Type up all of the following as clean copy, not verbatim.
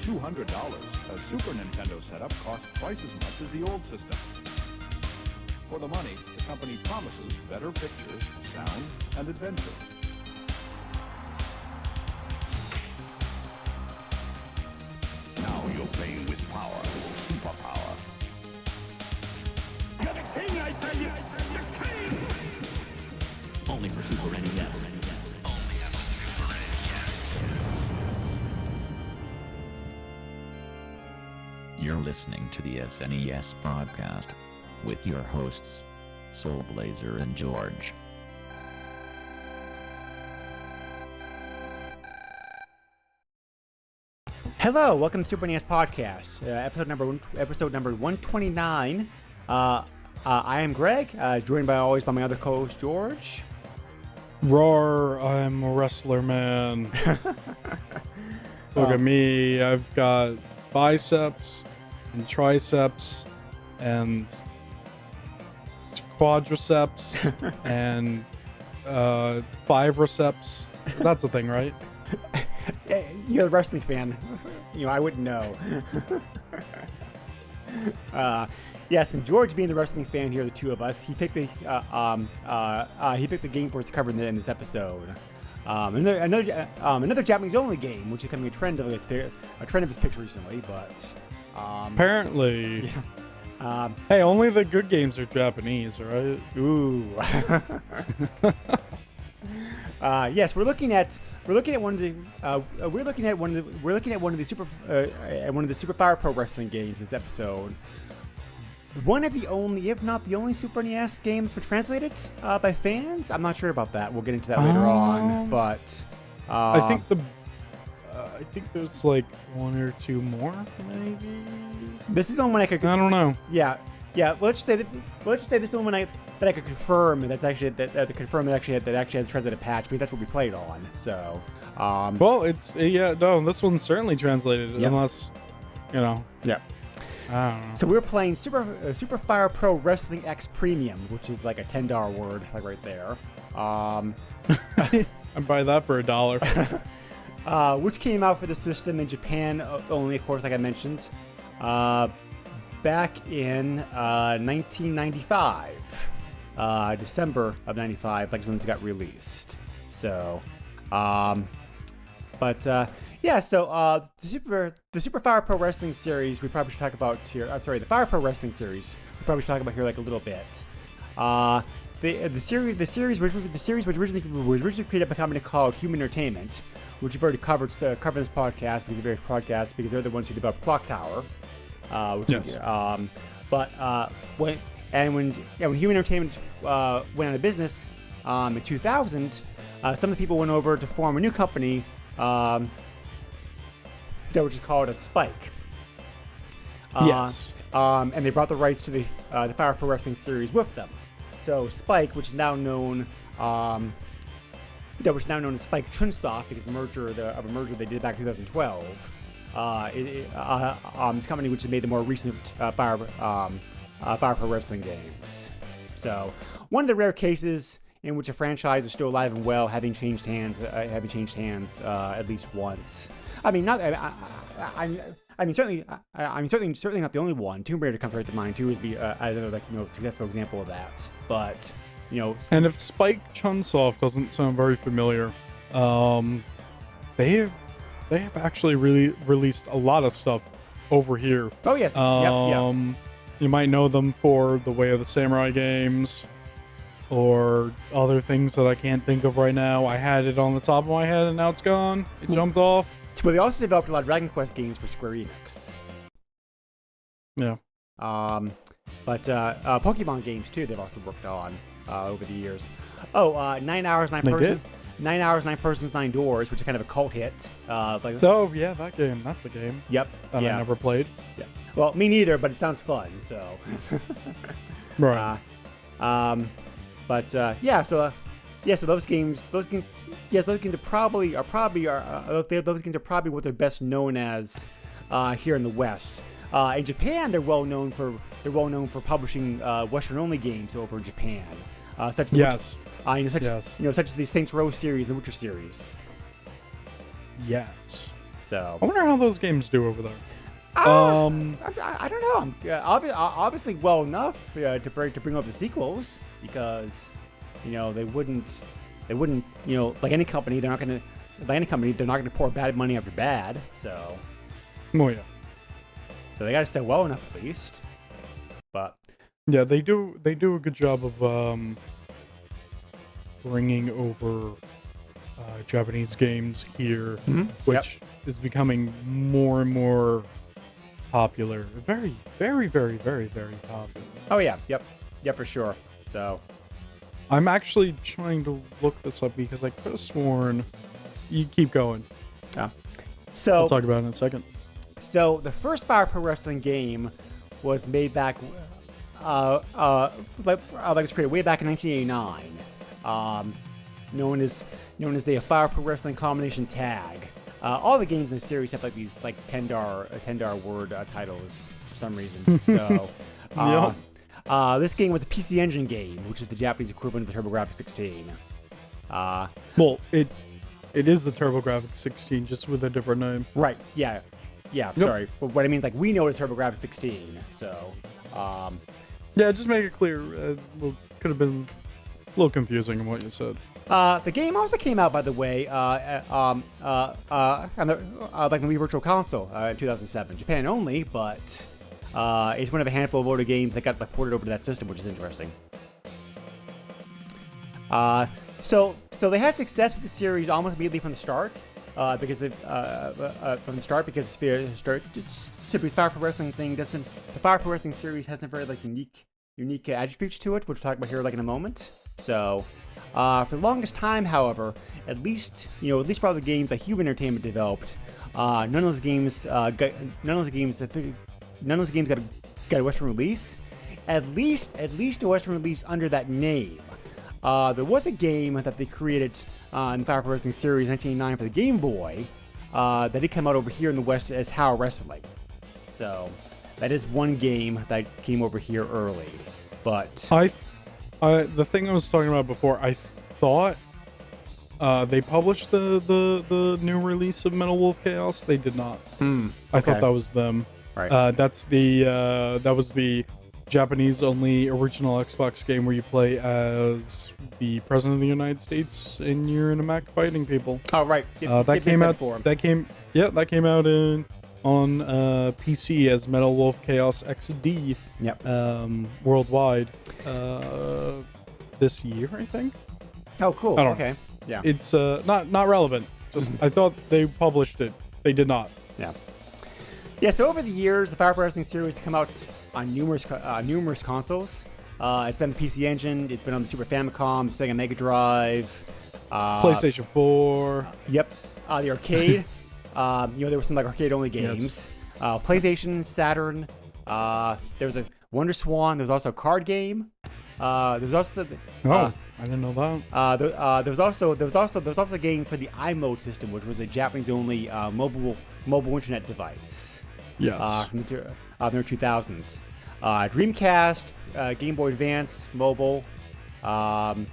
$200, a Super Nintendo setup costs twice as much as the old system. For the money, the company promises better pictures, sound, and adventure. Now you're playing with power, superpower. You're the king, I tell you! The king! Only for Super NES. You're listening to the SNES broadcast with your hosts, Soulblazer and George. Hello, welcome to Super NES Podcast, episode number 129. I am Greg, joined always by my other co-host George. Roar, I'm a wrestler, man. Look at me, I've got biceps and triceps and quadriceps and bivriceps. That's a thing, right? You're a wrestling fan. I wouldn't know. Yes, and George, being the wrestling fan here, the two of us, he picked the game for us to cover in this episode. Another Japanese-only game, which is becoming a trend of his picks recently, but apparently. Yeah. Hey, only the good games are Japanese, right? Ooh. Yes, we're looking at one of the Super Fire Pro Wrestling games this episode. One of the only, if not the only, Super NES games been translated by fans. I'm not sure about that. We'll get into that later on. But I think there's like one or two more, maybe. This is the only one I could. I don't know. Yeah. Well, let's just say this is the only one that I could confirm that actually has a translated patch, because that's what we played on. So. Well, this one's certainly translated, yep. Unless, Yeah. I don't know. So we're playing Super Fire Pro Wrestling X Premium, which is like a $10 word, like right there. I'd buy that for $1. Which came out for the system in Japan only, of course, like I mentioned, back in 1995, December of '95, like when this got released. So, So the Super Fire Pro Wrestling series we probably should talk about here. I'm sorry, the Fire Pro Wrestling series we probably should talk about here like a little bit. The series was originally created by a company called Human Entertainment, which we've already covered this podcast because they're the ones who developed Clock Tower. Yes. When Human Entertainment went out of business in 2000, some of the people went over to form a new company that was just called a Spike. Yes. And they brought the rights to the Fire Pro Wrestling series with them. So Spike, which is now known as Spike Chunsoft, because of a merger they did back in 2012. This company which has made the more recent Fire Pro Wrestling games. So one of the rare cases in which a franchise is still alive and well, having changed hands at least once. I mean, certainly not the only one. Tomb Raider comes right to mind too, as another successful example of that. But and if Spike Chunsoft doesn't sound very familiar, they have actually really released a lot of stuff over here. Oh yes, yep. You might know them for the Way of the Samurai games, or other things that I can't think of right now. I had it on the top of my head and now it's gone. It jumped off. But they also developed a lot of Dragon Quest games for Square Enix. Yeah. But Pokemon games too, they've also worked on over the years. 9 Hours, 9 Persons. 9 Hours, 9 Persons, 9 Doors, which is kind of a cult hit. Oh yeah, that game. That's a game. Yep. That I never played. Yeah. Well, me neither, but it sounds fun. So. Right. So those games are probably what they're best known as here in the West. In Japan, they're well known for for publishing Western-only games over in Japan, such as such as the Saints Row series and the Witcher series. Yes. So I wonder how those games do over there. I don't know. Obviously, well enough to bring up the sequels because they wouldn't like any company they're not gonna pour bad money after bad. So Well, yeah. So they got to sell well enough at least. But Yeah, they do a good job of bringing over Japanese games here, which is becoming more and more popular. Very, very, very, very, very popular. oh yeah, yep, for sure. So I'm actually trying to look this up because I could have sworn. You keep going. so I'll talk about it in a second. So the first Fire Pro Wrestling game was made back, like was created way back in 1989, known as the Fire Pro Wrestling Combination Tag. All the games in the series have like these like $10 word titles for some reason. So, this game was a PC Engine game, which is the Japanese equivalent of the TurboGrafx 16. Well, it is the TurboGrafx 16, just with a different name. Right? Yeah. Sorry, but what I mean, like we know it's TurboGrafx 16. So, Yeah, just make it clear. Could have been a little confusing in what you said. the game also came out, by the way, on the Wii Virtual Console in 2007. Japan only, but it's one of a handful of older games that got ported over to that system, which is interesting. So they had success with the series almost immediately from the start, because Super Fire Pro Wrestling thing doesn't. The Fire Pro Wrestling series has some very like unique attributes to it, which we'll talk about here like in a moment. So, for the longest time, however, at least for all the games that Human Entertainment developed, none of those games got a Western release. At least a Western release under that name. There was a game that they created in the Fire Pro Wrestling series in 1989 for the Game Boy that did come out over here in the West as How Wrestling. So that is one game that came over here early. But the thing I was talking about before, I thought they published the new release of Metal Wolf Chaos. They did not. I thought that was them. Right. That was the Japanese only original Xbox game where you play as the President of the United States and you're in a mech fighting people. Oh right. That came out on PC as Metal Wolf Chaos XD. Yep. Worldwide this year, I think. Oh cool. I don't Okay. Yeah. It's not relevant. Just I thought they published it. They did not. Yeah. Yeah. So over the years, the Fire Pro Wrestling series has come out on numerous consoles. It's been the PC Engine. It's been on the Super Famicom, Sega Mega Drive, PlayStation 4. Yep. The arcade. There were some like arcade-only games. Yes. PlayStation, Saturn. There was a Wonder Swan. There was also a card game. There was also I didn't know that. there was also a game for the iMode system, which was a Japanese-only mobile internet device. Yes. From the 2000s. Dreamcast, Game Boy Advance, mobile. Mobitch?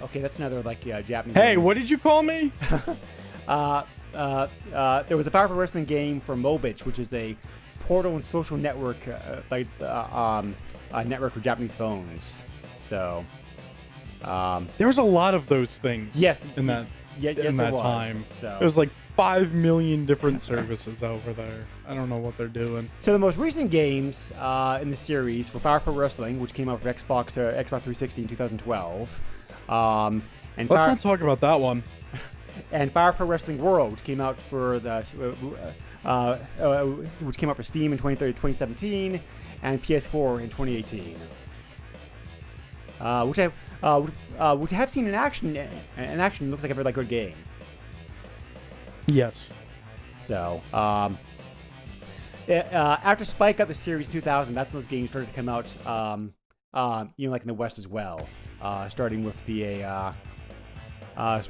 Okay, that's another like Japanese. Hey, name. what did you call me? There was a Fire Pro Wrestling game for Mobitch, which is a portal and social network, network for Japanese phones. So, There was a lot of those things. yes, In that time, So, there's like 5 million different services over there. I don't know what they're doing. So the most recent games in the series were Fire Pro Wrestling, which came out for Xbox 360 in 2012. Let's not talk about that one. And Fire Pro Wrestling World, which came out for Steam in 2017 and PS4 in 2018. Which I have seen in action. And action looks like a very good game. Yes. So, after Spike got the series in 2000, that's when those games started to come out. Like in the West as well. Starting with the Fire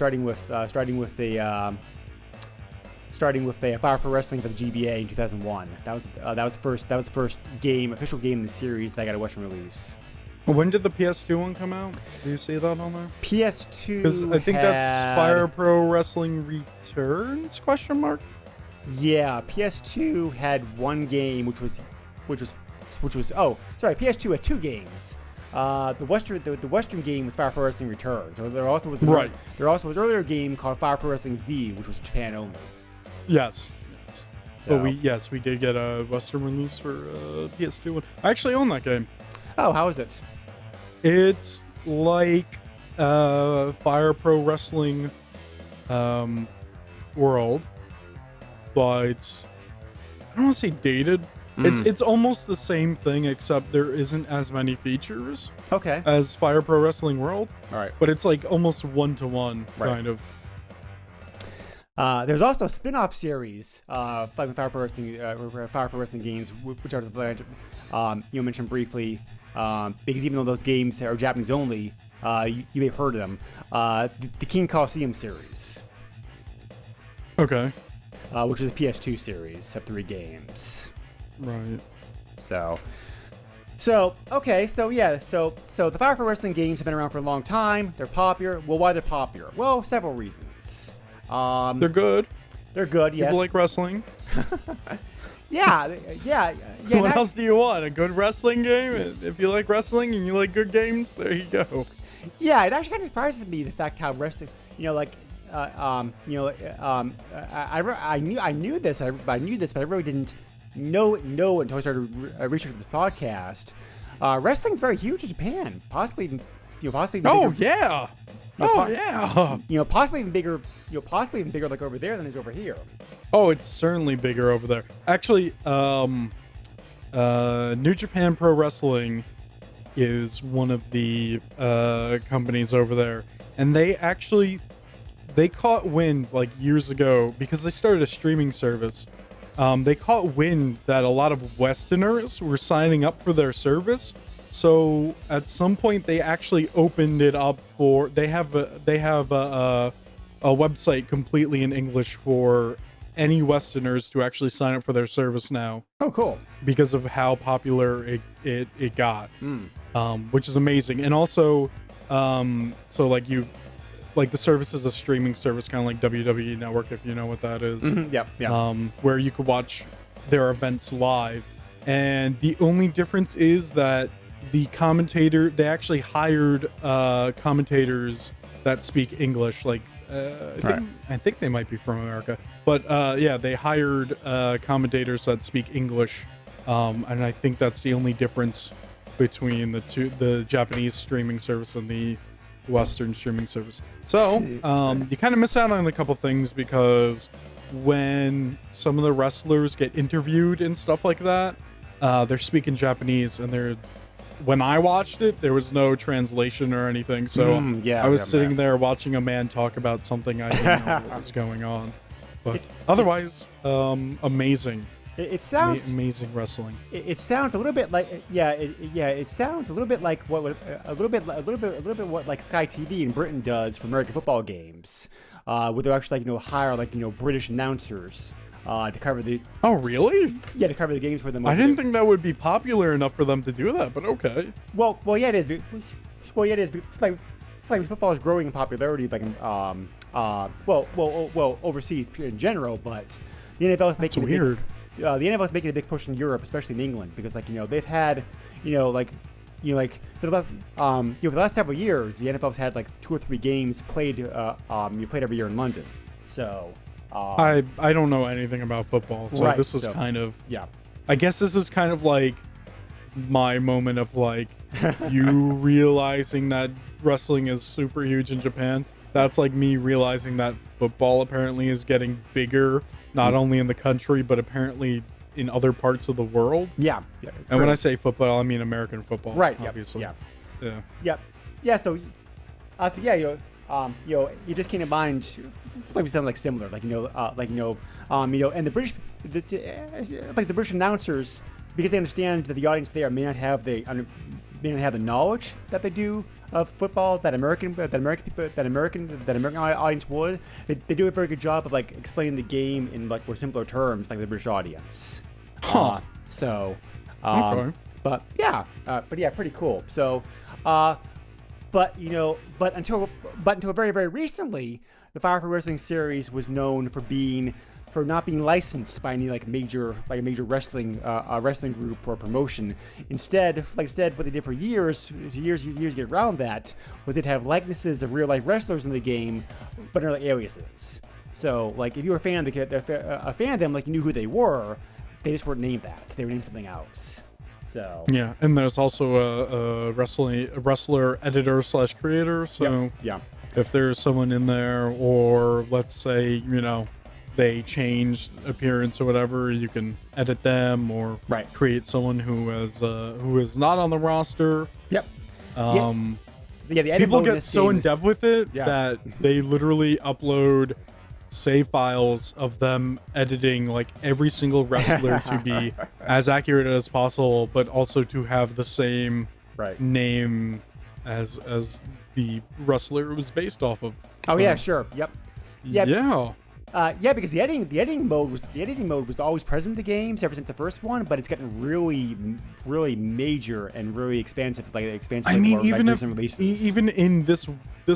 Pro Wrestling for the GBA in 2001. That was the first official game in the series that got a Western release. When did the PS2 one come out? Do you see that on there? PS2 Because I think that's had- Fire Pro Wrestling Returns? Question mark. Yeah, PS2 had one game, which was oh, sorry, PS2 had two games. The Western game was Fire Pro Wrestling Returns. So there also was Right. There also was an earlier game called Fire Pro Wrestling Z, which was Japan only. Yes. So, But we did get a Western release for PS2 one. I actually own that game. oh, how is it? It's like Fire Pro Wrestling World, but I don't want to say dated. It's almost the same thing, except there isn't as many features Okay. as Fire Pro Wrestling World, All right. but it's like almost one-to-one Right. kind of. There's also a spin-off series, like Fire Pro Wrestling games, which are you mentioned briefly, because even though those games are Japanese only, you may have heard of them. The King Coliseum series, Okay. which is a PS2 series of 3 games. Right. So the Fire Pro Wrestling games have been around for a long time. They're popular. Well, why they're popular? Well, several reasons. They're good. They're good. Yes. People like wrestling. Yeah. What that- else do you want? A good wrestling game? If you like wrestling and you like good games, there you go. Yeah, it actually kind of surprises me the fact how wrestling, I knew this, but I really didn't know until I started researching this podcast. Wrestling's very huge in Japan, possibly even Oh bigger, yeah. Oh yeah. possibly even bigger like over there than it is over here. Oh, it's certainly bigger over there. Actually, New Japan Pro Wrestling is one of the companies over there, and they caught wind like years ago because they started a streaming service. They caught wind that a lot of Westerners were signing up for their service. So at some point, they actually opened it up for. They have a website completely in English for any Westerners to actually sign up for their service now Oh, cool. because of how popular it got, which is amazing. And also, so like the service is a streaming service, kind of like WWE Network, if you know what that is. Yeah. Where you could watch their events live. And the only difference is that they actually hired commentators that speak English. Like, I think they might be from America. But they hired commentators that speak English. And I think that's the only difference between the Japanese streaming service and the Western streaming service. So you kind of miss out on a couple things, because when some of the wrestlers get interviewed and stuff like that, they're speaking Japanese, and when I watched it, there was no translation or anything. So I was sitting there watching a man talk about something I didn't know what was going on. But otherwise, amazing. It sounds amazing wrestling. It sounds a little bit like It sounds a little bit like what like Sky TV in Britain does for American football games, where they actually hire British announcers to cover the. Oh really? Yeah, to cover the games for them. I didn't think that would be popular enough for them to do that, but okay. Well, yeah, it is. Well, yeah, it is. Flag football is growing in popularity, overseas in general, but the NFL is making weird. The NFL is making a big push in Europe, especially in England, because they've had for the last several years, the NFL's had 2 or 3 games played every year in London. So I don't know anything about football, so right, this is kind of yeah. I guess this is kind of like my moment of you realizing that wrestling is super huge in Japan. That's like me realizing that football apparently is getting bigger, not only in the country, but apparently in other parts of the world. Yeah. And when I say football, I mean American football. Right. Obviously. Yeah. Yeah. Yeah. So you just came to mind. We sound similar, and the British announcers, because they understand that the audience there may not have the knowledge that they do of football that American audience would. They do a very good job of explaining the game in more simpler terms, like the British audience. Huh. So. Okay. But yeah, pretty cool. So, but until very, very recently, the Fire Pro Wrestling series was known for not being licensed by any major wrestling group or promotion. Instead, what they did for years to get around that was they'd have likenesses of real life wrestlers in the game, but under aliases. So if you were a fan of them, you knew who they were, they just weren't named that. They were named something else. So yeah, and there's also a wrestler editor / creator. So yeah. If there's someone in there, or let's say they changed appearance or whatever, you can edit them or create someone who is not on the roster. Yep. The edit people mode in get this so game in depth with it that they literally upload save files of them editing every single wrestler to be as accurate as possible, but also to have the same name as the wrestler it was based off of. Oh yeah, sure. Yep. Yeah. Because the editing mode was always present in the games ever since the first one, but it's gotten really, really major and really expansive. I mean, even in this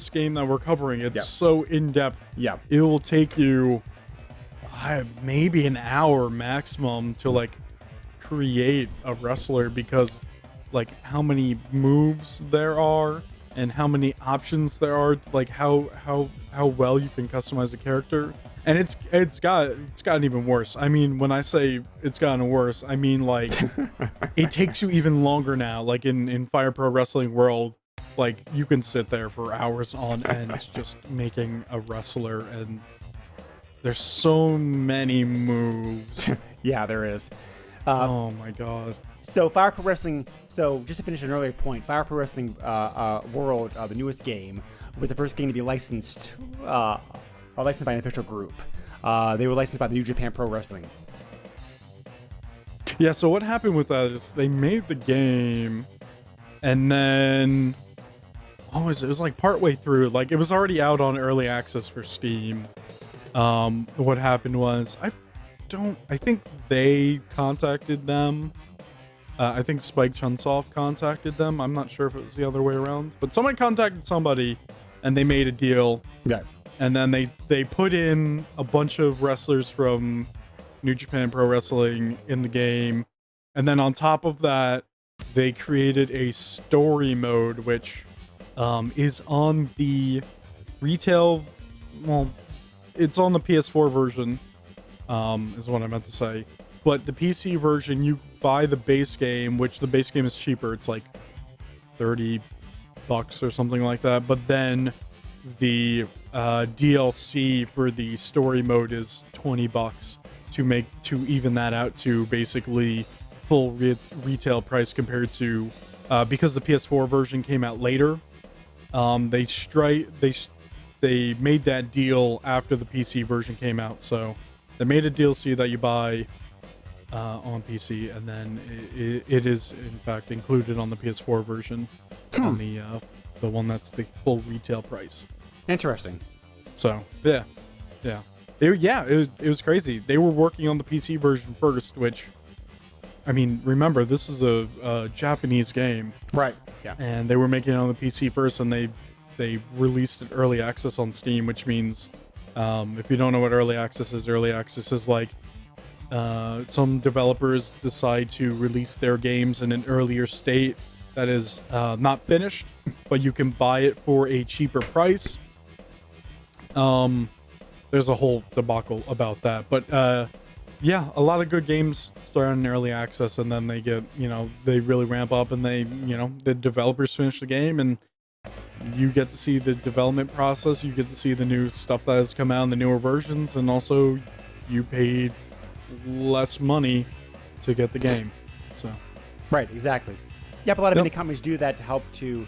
game that we're covering, it's so in depth. Yeah, it will take you maybe an hour maximum to create a wrestler, because how many moves there are and how many options there are, how well you can customize a character. And it's gotten even worse. I mean, when I say it's gotten worse, I mean it takes you even longer now. In Fire Pro Wrestling World, you can sit there for hours on end just making a wrestler, and there's so many moves. Yeah, there is. Oh my god. So Fire Pro Wrestling. So just to finish an earlier point, Fire Pro Wrestling World, the newest game, was the first game to be licensed. Licensed by an official group. They were licensed by the New Japan Pro Wrestling. Yeah, so what happened with that is they made the game, and then it was partway through, it was already out on early access for Steam. What happened was I think they contacted them. I think Spike Chunsoft contacted them. I'm not sure if it was the other way around, but someone contacted somebody and they made a deal. Yeah. And then they put in a bunch of wrestlers from New Japan Pro Wrestling in the game. And then on top of that, they created a story mode, which is on the retail. Well, it's on the PS4 version, is what I meant to say. But the PC version, you buy the base game, which the base game is cheaper. It's $30 or something like that. But then the DLC for the story mode is $20 to even that out to basically full retail price, compared to because the PS4 version came out later. They made that deal after the PC version came out, so they made a DLC that you buy on PC, and then it is in fact included on the PS4 version on the one that's the full retail price. Interesting. So yeah, it was crazy. They were working on the PC version first, which, I mean, remember, this is a Japanese game, right? Yeah, and they were making it on the PC first, and they released it early access on Steam, which means if you don't know what early access is some developers decide to release their games in an earlier state that is not finished, but you can buy it for a cheaper price. There's a whole debacle about that, but yeah, a lot of good games start in early access, and then they get, they really ramp up, and the developers finish the game, and you get to see the development process. You get to see the new stuff that has come out in the newer versions, and also you paid less money to get the game. So right, exactly. Yeah, but a lot of indie companies do that to help to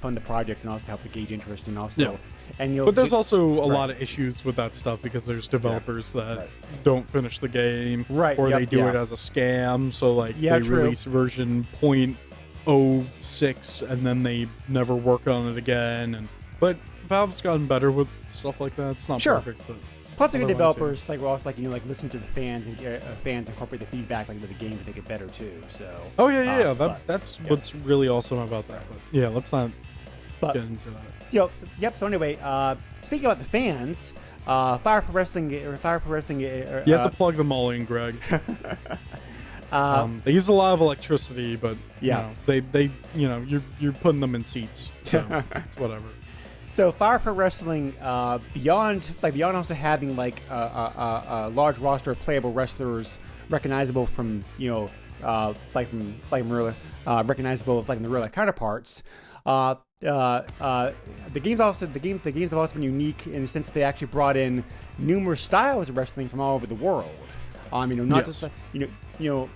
fund the project, and also help to gauge interest, and also but there's also a lot of issues with that stuff, because there's developers that don't finish the game, or they do it as a scam. So they release version 0.06 and then they never work on it again. But Valve's gotten better with stuff like that. It's not perfect, but Plus, the Otherwise, developers like will also like listen to the fans and fans incorporate the feedback like into the game to make it better too. So. Oh yeah. That's what's really awesome about that. But yeah, let's not But get into that. yep. So anyway, speaking about the fans, Fire Pro Wrestling. You have to plug them all in, Greg. They use a lot of electricity, but they you're putting them in seats, so it's whatever. So Fire Pro Wrestling, beyond also having like a large roster of playable wrestlers recognizable from recognizable like in the real life counterparts. The games have also been unique in the sense that they actually brought in numerous styles of wrestling from all over the world. Not just like, for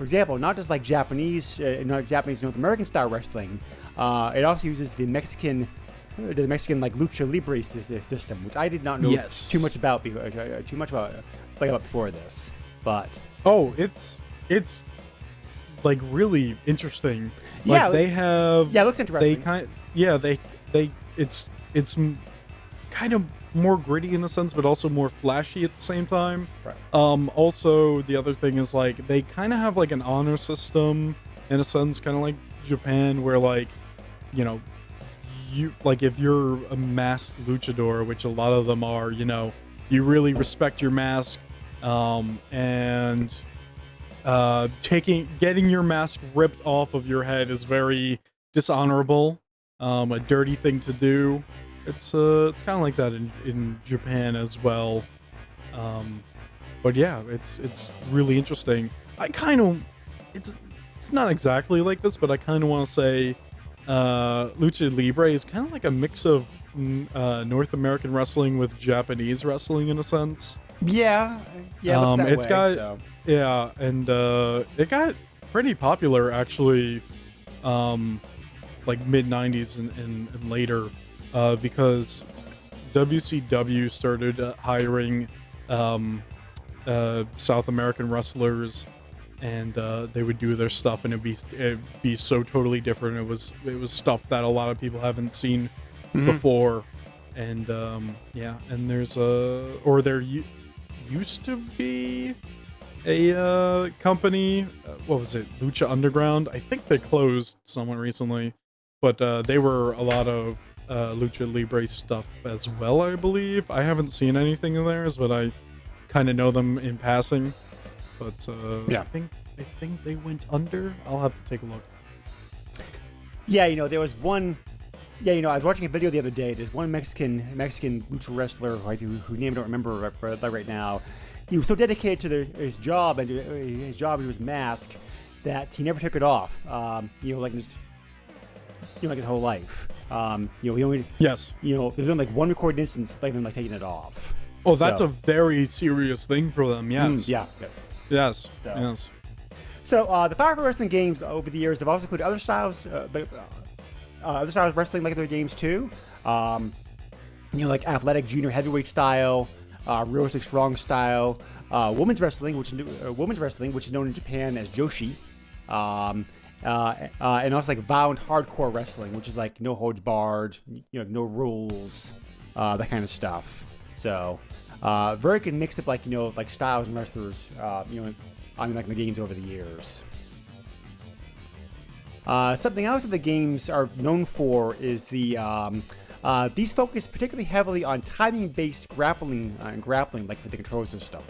example, not just like Japanese North American style wrestling. It also uses the Mexican like lucha libre system, which I did not know too much about before this. But it's like really interesting. Like they have it looks interesting. It's kind of more gritty in a sense, but also more flashy at the same time. Right. Also, the other thing is like they kind of have like an honor system in a sense, kind of like Japan, where like you like if you're a masked luchador, which a lot of them are, you really respect your mask, and getting your mask ripped off of your head is very dishonorable, a dirty thing to do. It's kind of like that in Japan as well, but yeah, it's really interesting. It's not exactly like this, but I kind of want to say lucha libre is kind of like a mix of North American wrestling with Japanese wrestling in a sense. Yeah, it looks that way. And it got pretty popular actually, like mid 90s and later, because WCW started hiring South American wrestlers, and they would do their stuff, and it'd be so totally different. It was stuff that a lot of people haven't seen before, and and there used to be a company, what was it, Lucha Underground? I think they closed somewhat recently, but they were a lot of Lucha Libre stuff as well, I believe. I haven't seen anything of theirs, but I kind of know them in passing. But I think they went under. I'll have to take a look. Yeah, there was one. Yeah, I was watching a video the other day. There's one Mexican lucha wrestler who name I don't remember right now. He was so dedicated to his job and to his mask that he never took it off. Like his whole life. He only there's only like one recorded instance of him like taking it off. Oh, that's a very serious thing for them. Yes. Yes. So the Fire Pro Wrestling games over the years have also included other styles. Other styles of wrestling like their games too. Like athletic junior heavyweight style, realistic strong style, women's wrestling, which is known in Japan as Joshi, and also like violent hardcore wrestling, which is like no holds barred, no rules, that kind of stuff. So very good mix of like styles and wrestlers, in the games over the years. Something else that the games are known for is these focus particularly heavily on timing-based grappling, like for the control system.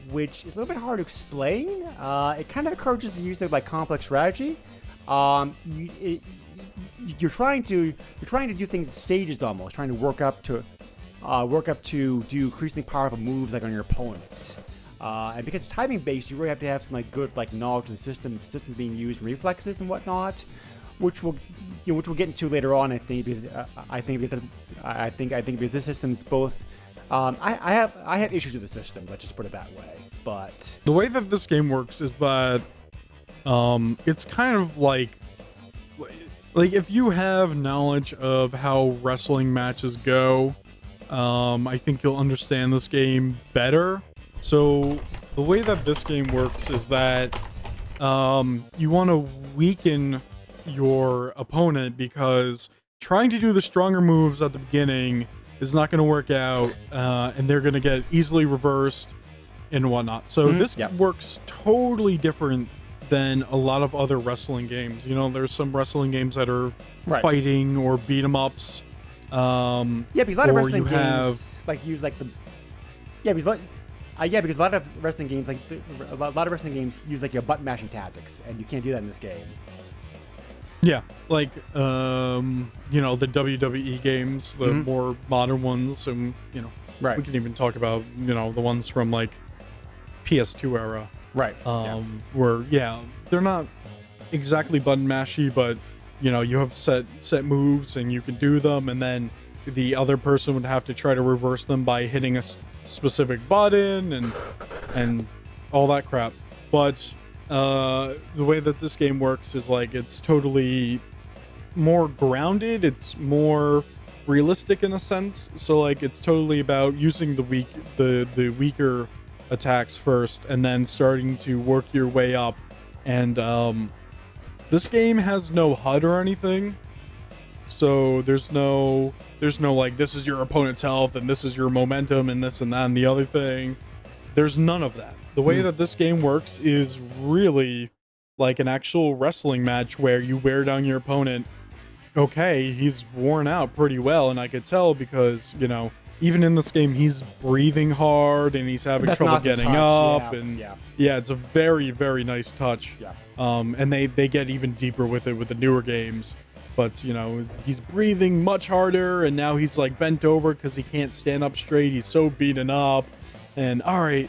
Which is a little bit hard to explain. It kind of encourages the use of like complex strategy. You're trying to do things in stages almost, trying to work up to do increasingly powerful moves like on your opponent. And because it's timing based, you really have to have some like good like knowledge of the system being used, and reflexes and whatnot, which we'll get into later on. I think because this system's both. I have issues with the system. Let's just put it that way. But the way that this game works is that it's kind of like if you have knowledge of how wrestling matches go, I think you'll understand this game better. So the way that this game works is that you want to weaken your opponent, because trying to do the stronger moves at the beginning is not going to work out, and they're going to get easily reversed and whatnot. So this works totally different than a lot of other wrestling games. You know, there's some wrestling games that are fighting or beat 'em ups. Because a lot of wrestling games like use like the because a lot of wrestling games a lot of wrestling games use like your button mashing tactics, and you can't do that in this game. Yeah, like you know, the WWE games, the more modern ones, and you know, we can even talk about, you know, the ones from like PS2 era, where they're not exactly button mashy, but you know, you have set moves and you can do them, and then the other person would have to try to reverse them by hitting a specific button and all that crap. But the way that this game works is like it's totally more grounded, it's more realistic in a sense. So like it's totally about using the weaker attacks first and then starting to work your way up. And this game has no HUD or anything, so there's no like, this is your opponent's health and this is your momentum and this and that and the other thing. There's none of that. The way that this game works is really like an actual wrestling match where you wear down your opponent. Okay, he's worn out pretty well, and I could tell because, you know, even in this game, he's breathing hard and he's having trouble getting up. It's a very, very nice touch. And they get even deeper with it with the newer games. But, you know, he's breathing much harder, and now he's like bent over because he can't stand up straight. He's so beaten up. And all right,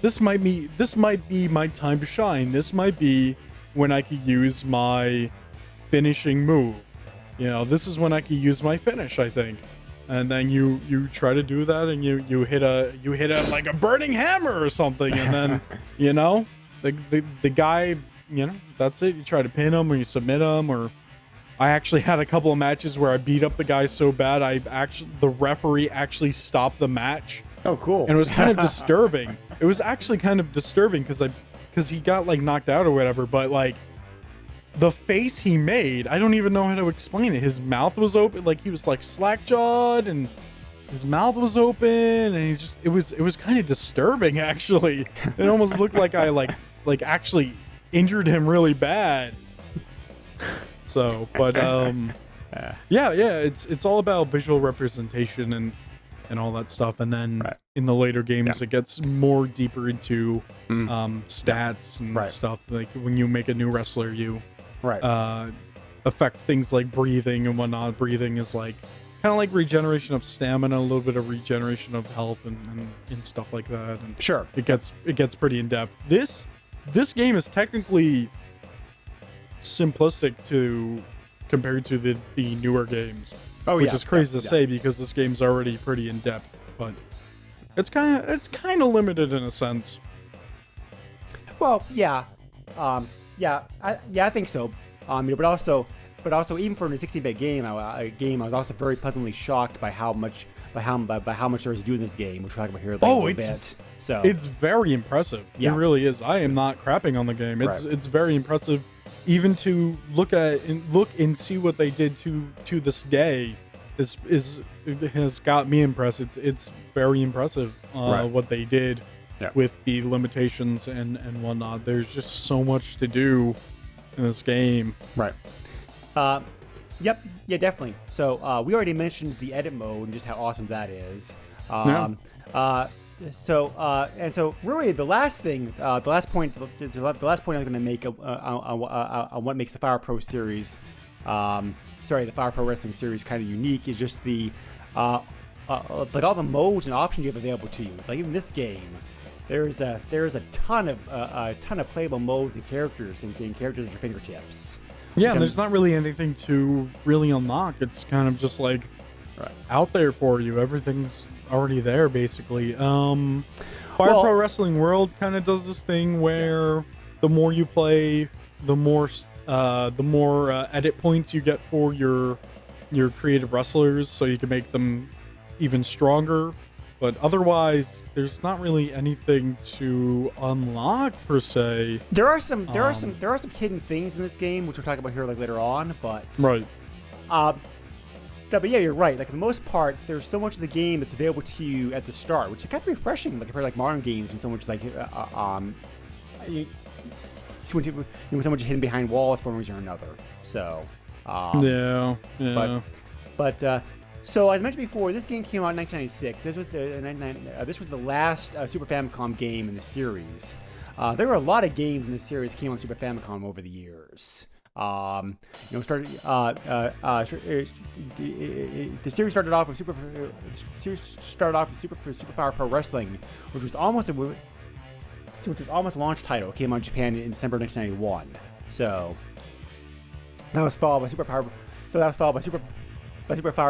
this might be my time to shine. This might be when I could use my finishing move. You know, this is when I could use my finish, I think. And then you try to do that, and you hit a like a burning hammer or something, and then you know, the guy, you know, that's it. You try to pin him or you submit him. Or I actually had a couple of matches where I beat up the guy so bad the referee actually stopped the match. Oh, cool. And it was kind of disturbing. It was actually kind of disturbing because he got like knocked out or whatever, but like the face he made, I don't even know how to explain it. His mouth was open, like he was like slack-jawed, and his mouth was open, and it was kind of disturbing actually. It almost looked like I like actually injured him really bad. So, but it's all about visual representation and all that stuff. And then in the later games, it gets more deeper into stats and stuff. Like when you make a new wrestler, you affect things like breathing and whatnot. Breathing is like kind of like regeneration of stamina, a little bit of regeneration of health and stuff like that. And it gets pretty in depth. This game is technically simplistic compared to the newer games, which is crazy to say because this game's already pretty in depth, but it's kind of limited in a sense. Well, I think so. But also even for a 16-bit game, I was also very pleasantly shocked by how much there is to do in this game, which we'll talk about here in a little bit. So it's very impressive. It really is. I am not crapping on the game. It's very impressive. Even to look and see what they did to this day has got me impressed. It's very impressive what they did with the limitations and whatnot. There's just so much to do in this game. Definitely. So we already mentioned the edit mode and just how awesome that is. So really the last point I'm going to make on what makes the Fire Pro series, the Fire Pro Wrestling series kind of unique is just the like all the modes and options you have available to you. Like even this game, there's a ton of playable modes and characters at your fingertips. Yeah, and there's not really anything to really unlock. It's kind of just like out there for you. Everything's already there basically. Fire Pro Wrestling World kind of does this thing where the more you play, the more edit points you get for your creative wrestlers, so you can make them even stronger. But otherwise, there's not really anything to unlock per se. There are some hidden things in this game, which we'll talk about here like later on. But but yeah, you're right. Like for the most part, there's so much of the game that's available to you at the start, which is kind of refreshing, like compared to like modern games, and so much like you, so much hidden behind walls for one reason or another. So yeah. But so as I mentioned before, this game came out in 1996. This was the last Super Famicom game in the series. There were a lot of games in the series that came on Super Famicom over the years. The series started off with Super Power Pro Wrestling, which was almost a launch title. It came out in Japan in December 1991. So that was followed by Super Power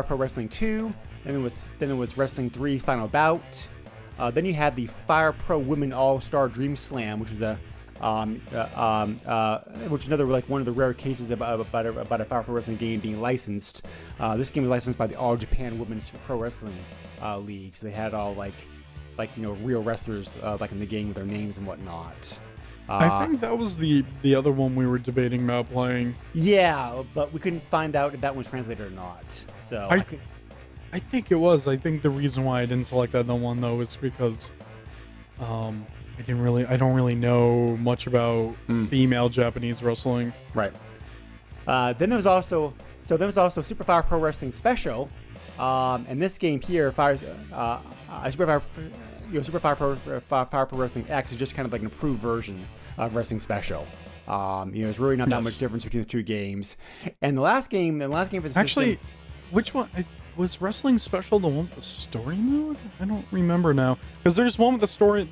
Pro Wrestling 2, and then it was Wrestling 3 Final Bout. Then you had the Fire Pro Women All-Star Dream Slam, which was another like one of the rare cases about a Fire Pro Wrestling game being licensed. This game was licensed by the All Japan Women's Pro Wrestling League, so they had all like real wrestlers like in the game with their names and whatnot. I think that was the other one we were debating about playing. Yeah, but we couldn't find out if that one's translated or not. So I think it was. I think the reason why I didn't select that one though is because I don't really know much about female Japanese wrestling. Right. Then there was also Super Fire Pro Wrestling Special, and this game here Super Fire Pro Wrestling X is just kind of like an improved version of Wrestling Special. There's really not that much difference between the two games. And the last game for the system, which one was Wrestling Special? The one with the story mode? I don't remember now, because there's one with a story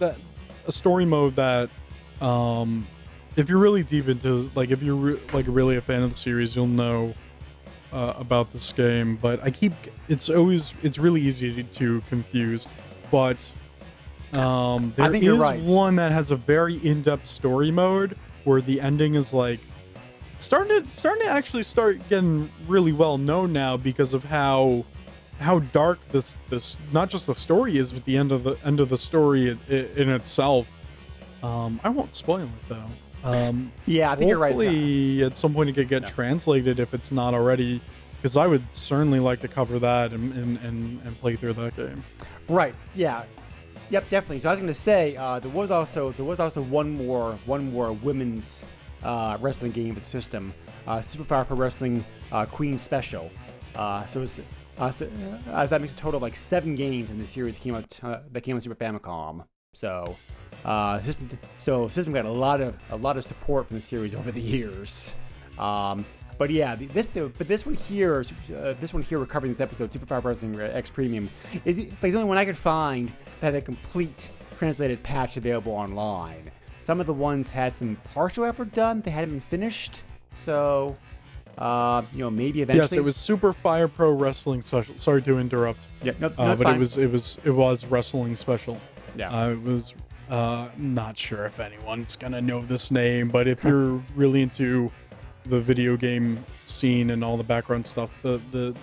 mode that, if you're really deep into, like, if you're really a fan of the series, you'll know about this game. But it's really easy to confuse. But there is one that has a very in-depth story mode where the ending is like starting to actually start getting really well known now because of how dark this not just the story is, but the end of the story in itself. I won't spoil it though. Yeah, I think you're right. Hopefully, at some point it could get translated if it's not already, because I would certainly like to cover that and play through that game. Right. Yeah. Yep. Definitely. So I was going to say there was also one more women's wrestling game with the system, Super Fire Pro Wrestling Queen Special. So that makes a total of like 7 games in the series that came on Super Famicom. So system got a lot of support from the series over the years. But yeah, this one here we're covering this episode, Super Fire Pro Wrestling X Premium, is the only one I could find that had a complete translated patch available online. Some of the ones had some partial effort done; they hadn't been finished. So, maybe eventually. Yes, it was Super Fire Pro Wrestling Special. Sorry to interrupt. Yeah, no, but fine. it was Wrestling Special. Yeah, it was. Not sure if anyone's gonna know this name, but if you're really into the video game scene and all the background stuff, the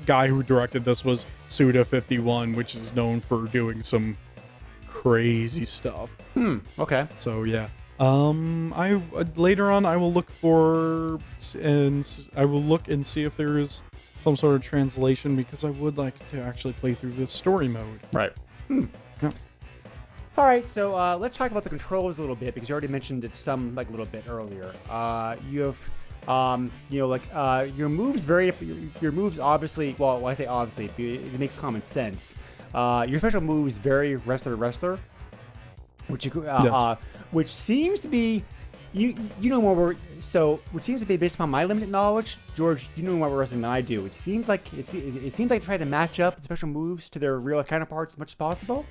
guy who directed this was Suda51, which is known for doing some crazy stuff. Okay. So yeah. I later on I will look and see if there is some sort of translation, because I would like to actually play through the story mode. Right. Yeah. All right, so let's talk about the controls a little bit, because you already mentioned it some a little bit earlier. You have your moves obviously. Well, I say obviously, it makes common sense. Your special moves vary wrestler to wrestler, which seems to be which seems to be based upon my limited knowledge. George, you know more wrestling than I do. It seems like they try to match up the special moves to their real counterparts as much as possible.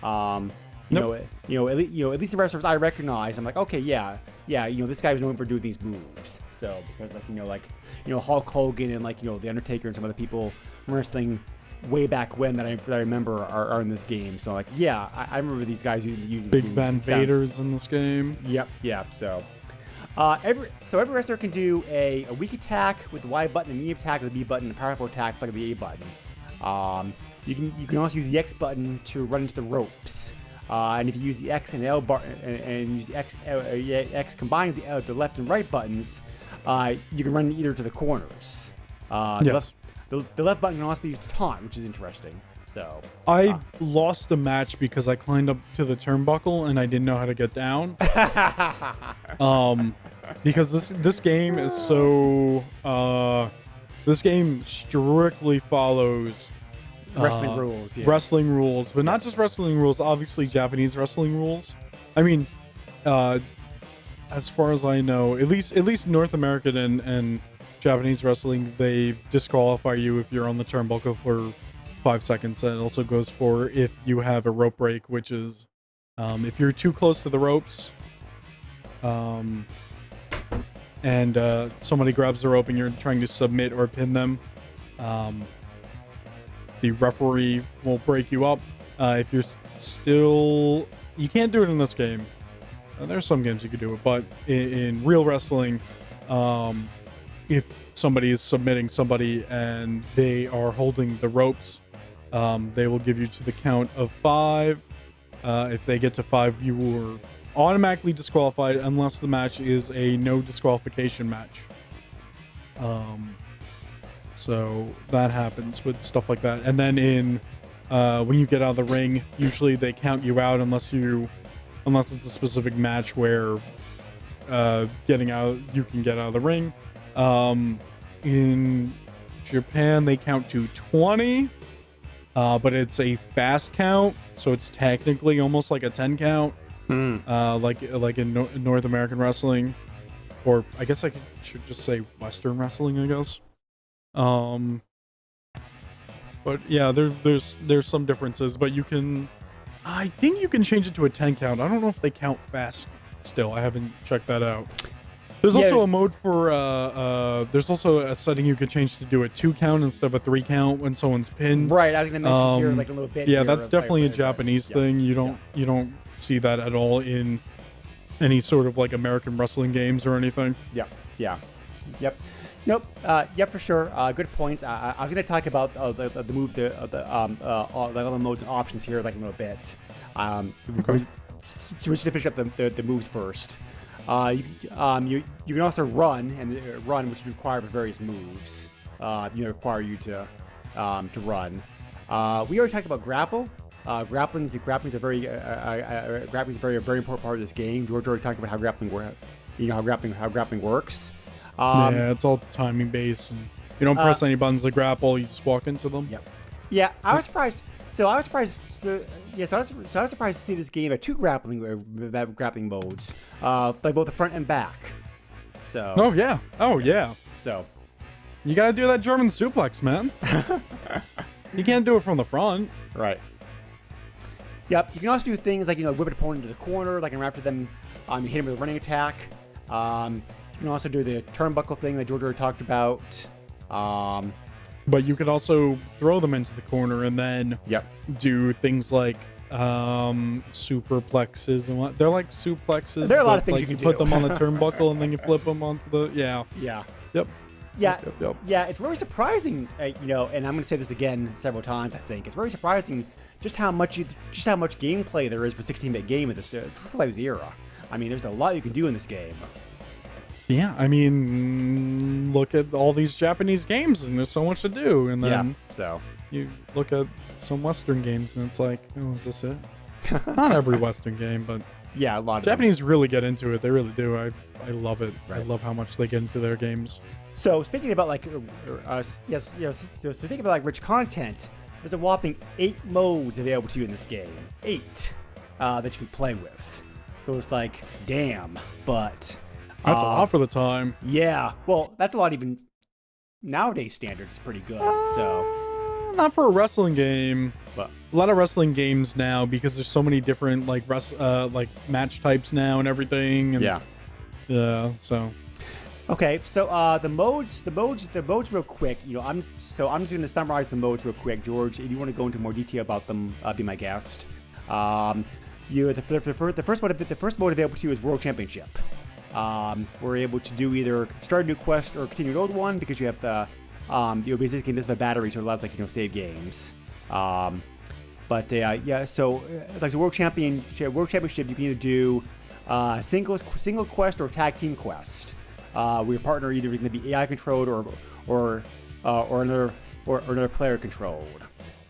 At least the wrestlers I recognize, I'm like, okay, yeah, this guy was known for doing these moves. So because Hulk Hogan and the Undertaker and some other people wrestling way back when that I remember are in this game. So I remember these guys using Big Van Vader's in this game. Yep. So every wrestler can do a weak attack with the Y button, a medium attack with the B button, a powerful attack like the A button. You can also use the X button to run into the ropes. And if you use the X and L bar and use the X combined with the left and right buttons, you can run either to the corners. Yes. The left button can also be used to taunt, which is interesting. So I lost a match because I climbed up to the turnbuckle and I didn't know how to get down. Because this game is so this game strictly follows wrestling rules. Yeah. Wrestling rules, but not just wrestling rules, obviously Japanese wrestling rules. I mean, as far as I know, at least North American and Japanese wrestling, they disqualify you if you're on the turnbuckle for 5 seconds. That also goes for if you have a rope break, which is if you're too close to the ropes, and somebody grabs the rope and you're trying to submit or pin them, the referee will break you up. If you're still, you can't do it in this game. There's some games you could do it, but in real wrestling, if somebody is submitting somebody and they are holding the ropes, they will give you to the count of 5. If they get to 5, you are automatically disqualified unless the match is a no disqualification match. So that happens with stuff like that. And then when you get out of the ring, usually they count you out unless it's a specific match where you can get out of the ring. In Japan, they count to 20. But it's a fast count, so it's technically almost like a 10 count, like in North American wrestling, or I guess should just say Western wrestling, I guess. But yeah, there's some differences, but I think you can change it to a 10 count. I don't know if they count fast still. I haven't checked that out. There's also a mode for there's also a setting you could change to do a 2 count instead of a 3 count when someone's pinned. Right, I was gonna mention here like a little bit. Yeah, that's definitely a Japanese thing. You don't see that at all in any sort of like American wrestling games or anything. Yep. Nope. Yep, for sure. Good points. I was gonna talk about the move, the other modes and options here like in a little bit. Okay. So we should finish up the moves first. You can also run, which is required for various moves. Require you to run. We already talked about grapple. Grappling is a very very important part of this game. George already talked about how grappling works. Yeah, it's all timing based, and you don't press any buttons to grapple. You just walk into them. Yep. Yeah, I was surprised. So I was surprised. So I was surprised to see this game at 2 grappling modes, like both the front and back. So. Oh yeah. So. You gotta do that German suplex, man. You can't do it from the front. Right. Yep. You can also do things like whip an opponent into the corner, like after them, you hit him with a running attack. You can also do the turnbuckle thing that George already talked about. But you could also throw them into the corner and then do things like superplexes and what they're like suplexes. There are a lot of things you can do. Put them on the turnbuckle and then you flip them onto the Yep. Yeah, it's very surprising, and I'm going to say this again several times. I think it's very surprising just how much gameplay there is for 16-bit game of this era. I mean, there's a lot you can do in this game. Yeah, I mean, look at all these Japanese games, and there's so much to do. And then you look at some Western games, and it's like, oh, is this it? Not every Western game, but yeah, a lot of Japanese really get into it. They really do. I love it. Right. I love how much they get into their games. So speaking about so thinking about like rich content, there's a whopping 8 modes available to you in this game. 8 that you can play with. So it's like, damn, but that's a lot for the time. Yeah, well, that's a lot even nowadays standards. It's pretty good. So not for a wrestling game, but a lot of wrestling games now, because there's so many different like match types now and everything. And, so. Okay, so the modes real quick. I'm just going to summarize the modes real quick. George, if you want to go into more detail about them, be my guest. The first mode available to you is World Championship. We're able to do either start a new quest or continue an old one, because you have the basically this is a battery, so it allows save games. So like the World Championship, you can either do single quest or tag team quest. Where your partner either going to be AI controlled or or another player controlled.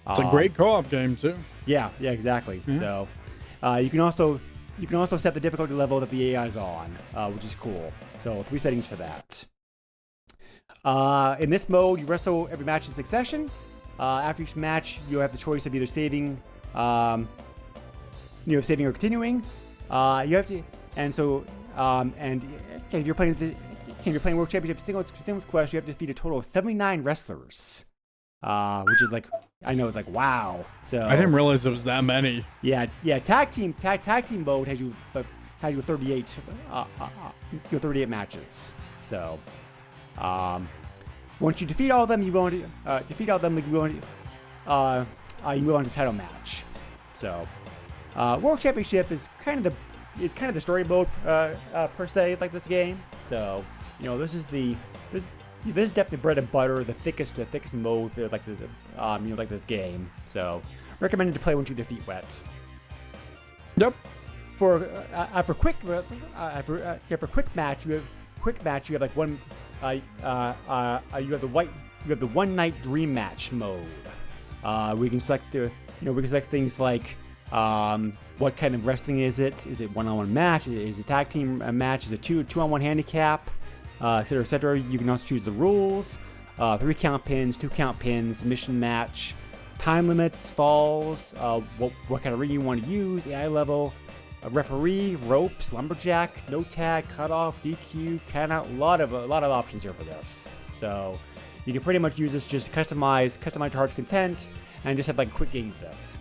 It's a great co-op game too. Yeah, exactly. So you can also set the difficulty level that the AI is on, which is cool. So 3 settings for that. In this mode, you wrestle every match in succession. After each match, you have the choice of either saving or continuing. You have to, and so if you're playing World Championship singles quest, you have to defeat a total of 79 wrestlers, which is like, I know, it's like, wow. So I didn't realize it was that many. Yeah. Tag team mode has you 38 matches. So once you defeat all of them, you move on to title match. So World Championship is kind of the story mode per se, like this game. So this is definitely bread and butter, the thickest mode like this game. So recommended to play once you defeat Wet. Yep. For quick match, you have like one. You have the one night dream match mode. We can select things like what kind of wrestling is it? Is it one-on-one match? Is it tag team match? Is it two-on-one handicap? Etc. Etc. You can also choose the rules: 3 count pins, 2 count pins, submission match, time limits, falls, what kind of ring you want to use, AI level, referee, ropes, lumberjack, no tag, cutoff, DQ, countout. A lot of options here for this. So you can pretty much use this just to customize your heart's content and just have like a quick game of this.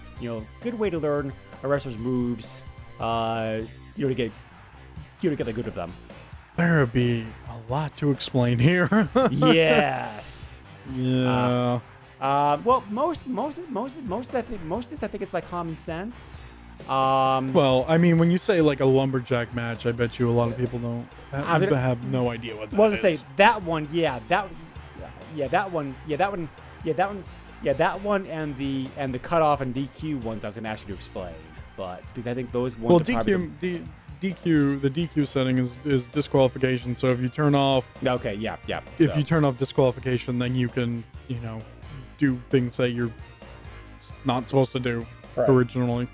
Good way to learn a wrestler's moves. To get the good of them. There would be a lot to explain here. Yes. Yeah. Well, most of this I think it's like common sense. Well, I mean, when you say like a lumberjack match, I bet you a lot of people don't have no idea what that is. Well, to say that one, that one, and the cutoff and DQ ones I was gonna ask you to explain, but because I think those ones. Well, the DQ setting is disqualification. So if you turn off, okay, yeah. If you turn off disqualification, then you can do things that you're not supposed to do originally.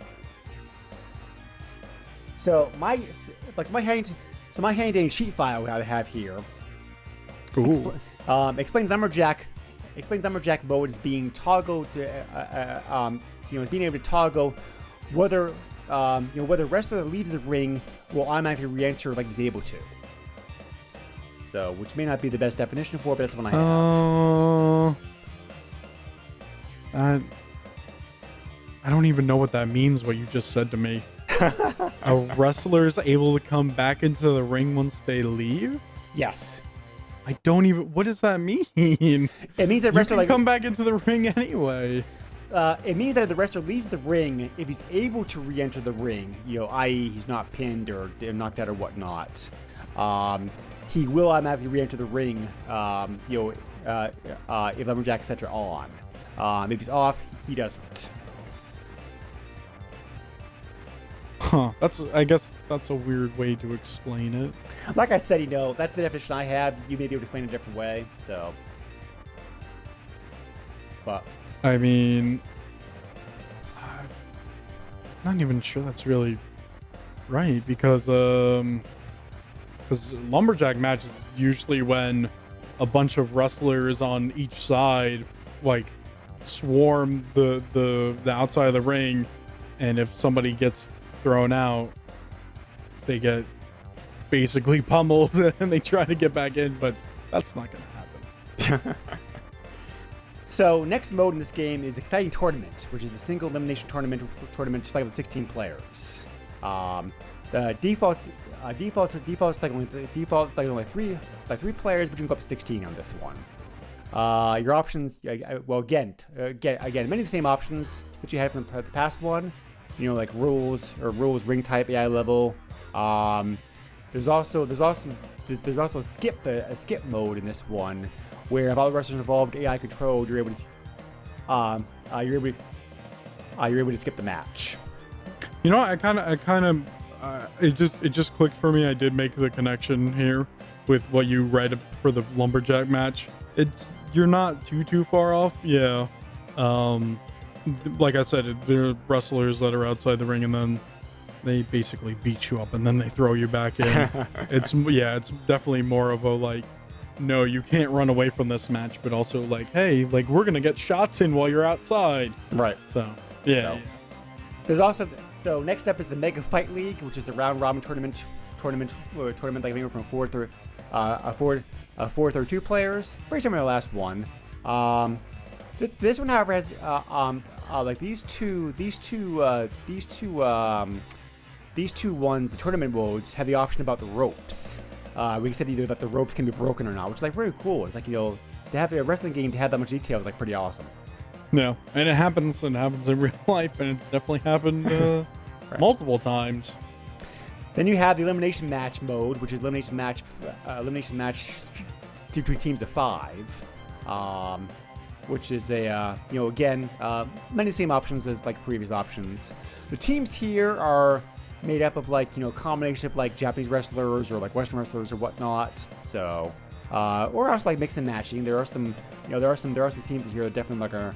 So my handy sheet file I have here explains lumberjack mode as being toggled. Is being able to toggle whether wrestler that leaves the ring will automatically re-enter like he's able to. So, which may not be the best definition for it, but that's one I have. I don't even know what that means. What you just said to me. A wrestler is able to come back into the ring once they leave? Yes. I don't even. What does that mean? It means that wrestler can come back into the ring anyway. It means that if the wrestler leaves the ring, if he's able to re-enter the ring, i.e. he's not pinned or knocked out or whatnot, he will automatically re-enter the ring. If lumberjack sets are on. If he's off, he doesn't. Huh. I guess that's a weird way to explain it. Like I said, that's the definition I have. You may be able to explain it a different way, so. But. I mean, I'm not even sure that's really right because lumberjack match is usually when a bunch of wrestlers on each side like swarm the outside of the ring, and if somebody gets thrown out, they get basically pummeled and they try to get back in, but that's not going to happen. So next mode in this game is Exciting Tournament, which is a single elimination tournament just like with 16 players. The default is like only three players, but you can go up to 16 on this one. Your options, again, many of the same options that you had from the past one. Like rules, ring type, AI level. There's also a skip mode in this one, where if all the wrestlers involved AI controlled, you're able to skip the match. It just clicked for me. I did make the connection here with what you read for the lumberjack match. It's you're not too far off. Yeah. Like I said, there are wrestlers that are outside the ring, and then they basically beat you up, and then they throw you back in. It's definitely more of a like, no, you can't run away from this match, but also like, hey, like we're gonna get shots in while you're outside. Right. So yeah. There's also so next up is the Mega Fight League, which is the round robin tournament like anywhere from four through 2 players. Pretty similar to the last one. This one, however, has like these two ones, the tournament modes, have the option about the ropes. We said either that the ropes can be broken or not, which is like very cool. It's like, to have a wrestling game to have that much detail is like pretty awesome. No, and it happens in real life, and it's definitely happened right. multiple times. Then you have the elimination match mode, which is elimination match between teams of 5, which is again many of the same options as like previous options. The teams here are made up of like combination of like Japanese wrestlers or like Western wrestlers or whatnot. So or also like mix and matching. There are some teams here that definitely like an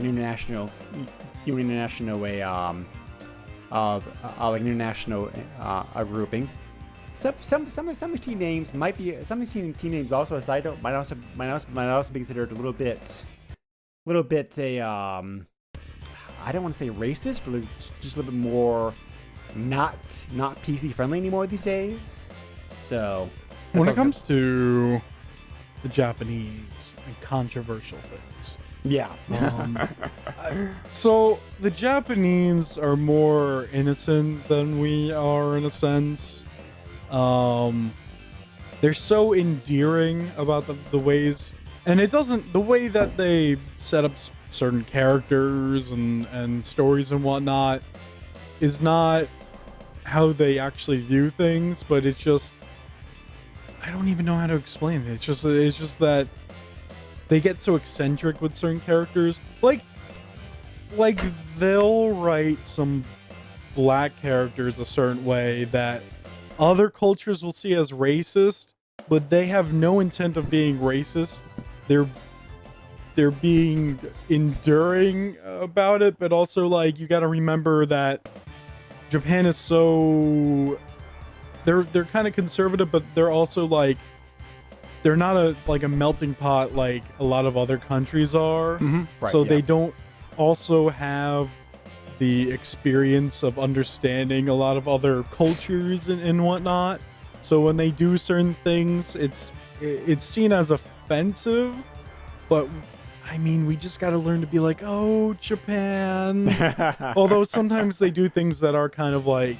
international grouping. Some of these team names might be team names also, a side note, might also be considered a little bit I don't want to say racist, but just a little bit more not PC friendly anymore these days. So when it comes to the Japanese and controversial things, yeah. So the Japanese are more innocent than we are in a sense. They're so endearing about the ways, and the way that they set up certain characters and stories and whatnot is not how they actually view things, but it's just, I don't even know how to explain it. It's just that they get so eccentric with certain characters. Like they'll write some black characters a certain way that other cultures will see as racist, but they have no intent of being racist. They're being enduring about it, but also like you got to remember that Japan is so they're kind of conservative, but they're also like they're not a melting pot like a lot of other countries are. Mm-hmm. Right, so yeah. they don't also have the experience of understanding a lot of other cultures and whatnot. So when they do certain things, it's seen as offensive, but I mean, we just got to learn to be like, oh, Japan. Although sometimes they do things that are kind of like,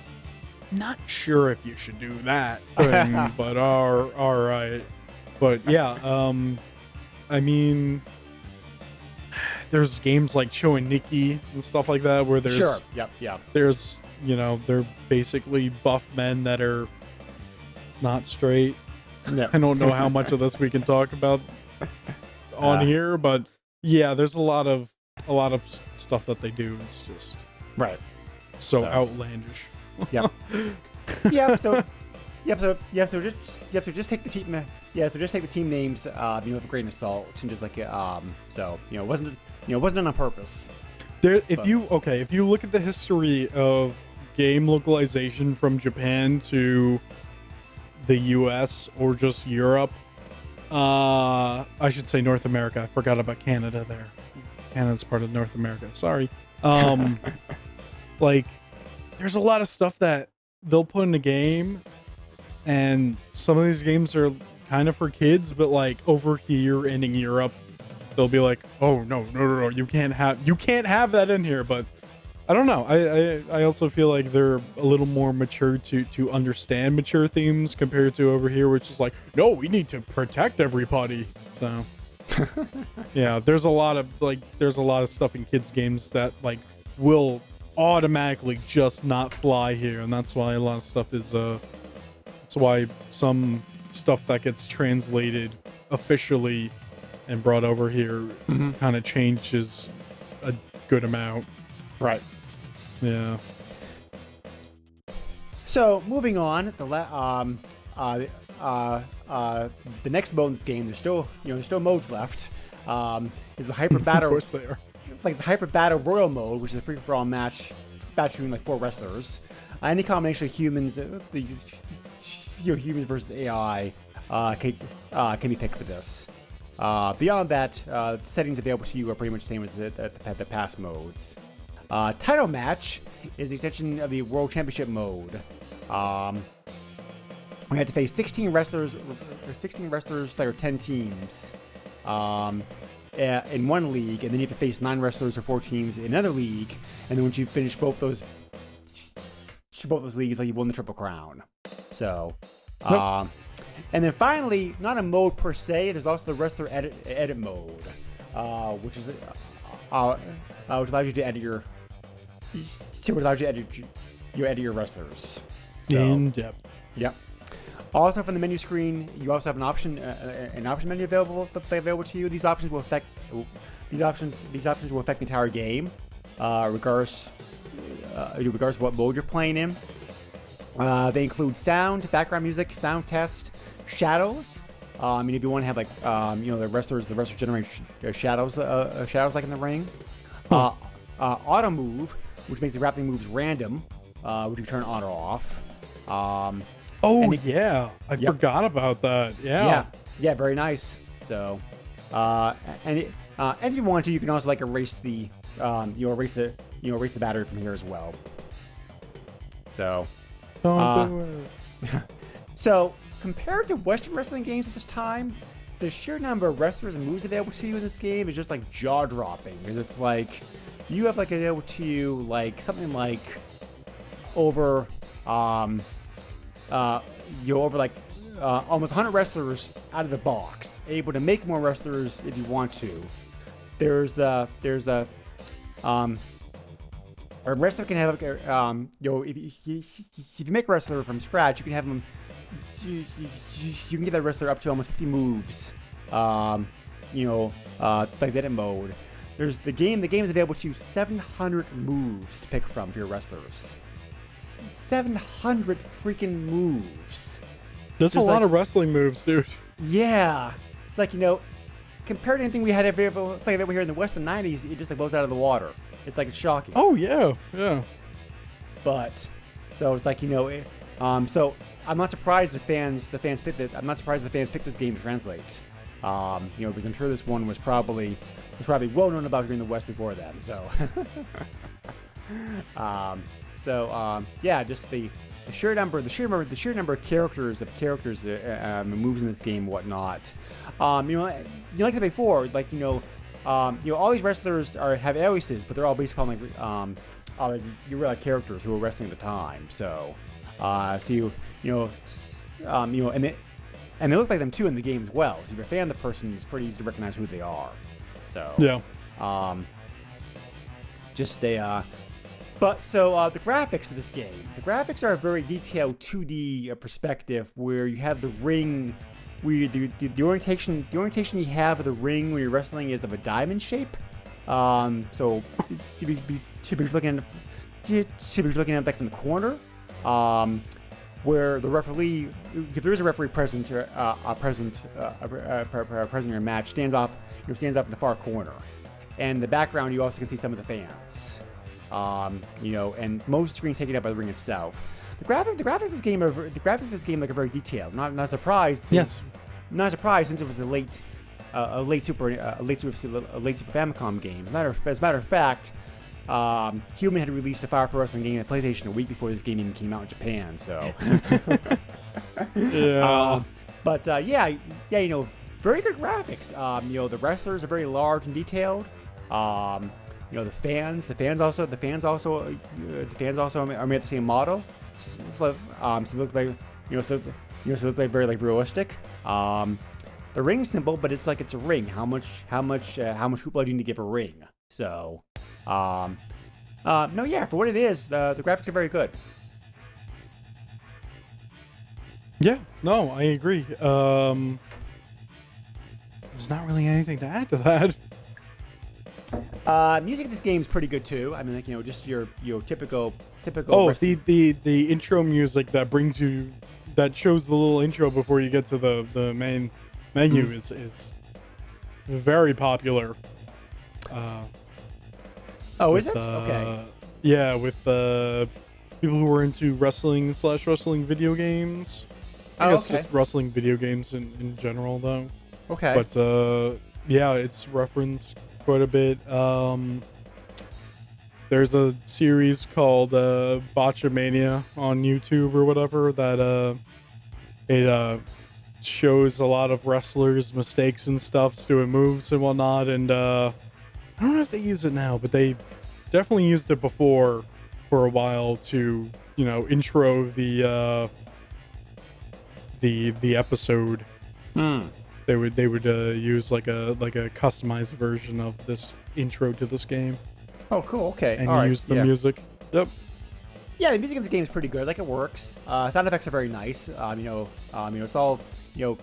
not sure if you should do that thing, but all right. But yeah, I mean, there's games like Cho and Nikki and stuff like that where there's sure, yep. There's they're basically buff men that are not straight. Yep. I don't know how much of this we can talk about on here, but yeah, there's a lot of stuff that they do is just right. So outlandish. Yep. So just take the team. Yeah, so just take the team names, with a grain of salt, and just like it wasn't done on purpose. If you look at the history of game localization from Japan to the US or just Europe, I should say North America. I forgot about Canada there. Canada's part of North America. Sorry. Like, there's a lot of stuff that they'll put in a game, and some of these games are kind of for kids, but like over here and in Europe, they'll be like, "Oh no, you can't have that in here." But I don't know. I also feel like they're a little more mature to understand mature themes compared to over here, which is like, no, we need to protect everybody. So yeah, there's a lot of stuff in kids games that like will automatically just not fly here, and that's why a lot of stuff is that's why some stuff that gets translated officially and brought over here kind of changes a good amount. Right. Yeah. So moving on, the next mode in this game, there's still modes left. Is the hyper battle. Of course they are. It's like the hyper battle royal mode, which is a free for all match between like 4 wrestlers. Any combination of humans, humans versus AI, can be picked for this. Beyond that, the settings available to you are pretty much the same as the past modes. Title match is the extension of the World Championship mode. We had to face 16 wrestlers that are 10 teams in one league, and then you have to face 9 wrestlers or 4 teams in another league. And then once you finish both those leagues, like you won the Triple Crown. So, and then finally, not a mode per se. There's also the wrestler edit mode, which allows you to edit your wrestlers. So, In depth. Yep. Also, from the menu screen, you also have an option menu available to you. These options will affect the entire game, regardless of what mode you're playing in. They include sound, background music, sound test, shadows. If you want to have like the wrestlers generate shadows like in the ring. Auto move, which makes the grappling moves random, which you turn on or off. I forgot about that. Yeah, very nice. So, and if you want to, you can also like erase the battery from here as well. So, so compared to Western wrestling games at this time, the sheer number of wrestlers and moves available to you in this game is just like jaw-dropping. Because it's like you have like available to you like something like over almost 100 wrestlers out of the box, able to make more wrestlers if you want to. A wrestler can have if you make a wrestler from scratch, you can have them. You can get that wrestler up to almost 50 moves. Like that in mode. There's the game. The game is available to you 700 moves to pick from for your wrestlers. 700 freaking moves. That's a lot of wrestling moves, dude. Yeah. It's like, compared to anything we had available here in the West in the 90s, it just like blows out of the water. It's like, it's shocking. Oh, yeah. But, so it's like, so I'm not surprised the fans picked it. I'm not surprised the fans picked this game to translate. Because I'm sure this one was probably well known about here in the West before then. So, just the sheer number of characters and moves in this game and whatnot. Like I said before, like all these wrestlers have aliases, but they're all based upon like your real characters who were wrestling at the time. So, and they look like them too in the game as well. So if you're a fan of the person, it's pretty easy to recognize who they are. So yeah. The graphics for this game. The graphics are a very detailed 2D perspective where you have the ring. Where the orientation you have of the ring when you're wrestling is of a diamond shape. So to be looking at like from the corner. Where the referee, if there is a referee present in your match, stands off in the far corner, and in the background you also can see some of the fans. And most screens taken up by the ring itself. The graphics of this game like are very detailed. Not surprised. Yes. Not surprised since it was a late Super Famicom game. As a matter of fact. Human had released a Fire Pro Wrestling game at PlayStation a week before this game even came out in Japan. So, yeah. Very good graphics. The wrestlers are very large and detailed. The fans also are made the same model. So they look like very like realistic. The ring's simple, but it's like it's a ring. How much hoopla do you need to give a ring? So. For what it is, the graphics are very good. Yeah, no, I agree. There's not really anything to add to that. Music in this game is pretty good too. I mean, just your typical. Oh, the intro music that brings you that shows the little intro before you get to the main menu is very popular. Oh, with, is it? Okay. Yeah, with people who are into wrestling/wrestling video games. I guess just wrestling video games in general, though. Okay. But yeah, it's referenced quite a bit. There's a series called Botchamania on YouTube or whatever that it shows a lot of wrestlers' mistakes and stuff, doing moves and whatnot. And I don't know if they use it now, but they definitely used it before for a while to, you know, intro the episode. They would use like a customized version of this intro to this game. Oh, cool. Okay. And All right. use the music. Yep. Yeah, the music in this game is pretty good. Like, it works. Sound effects are very nice. It's all,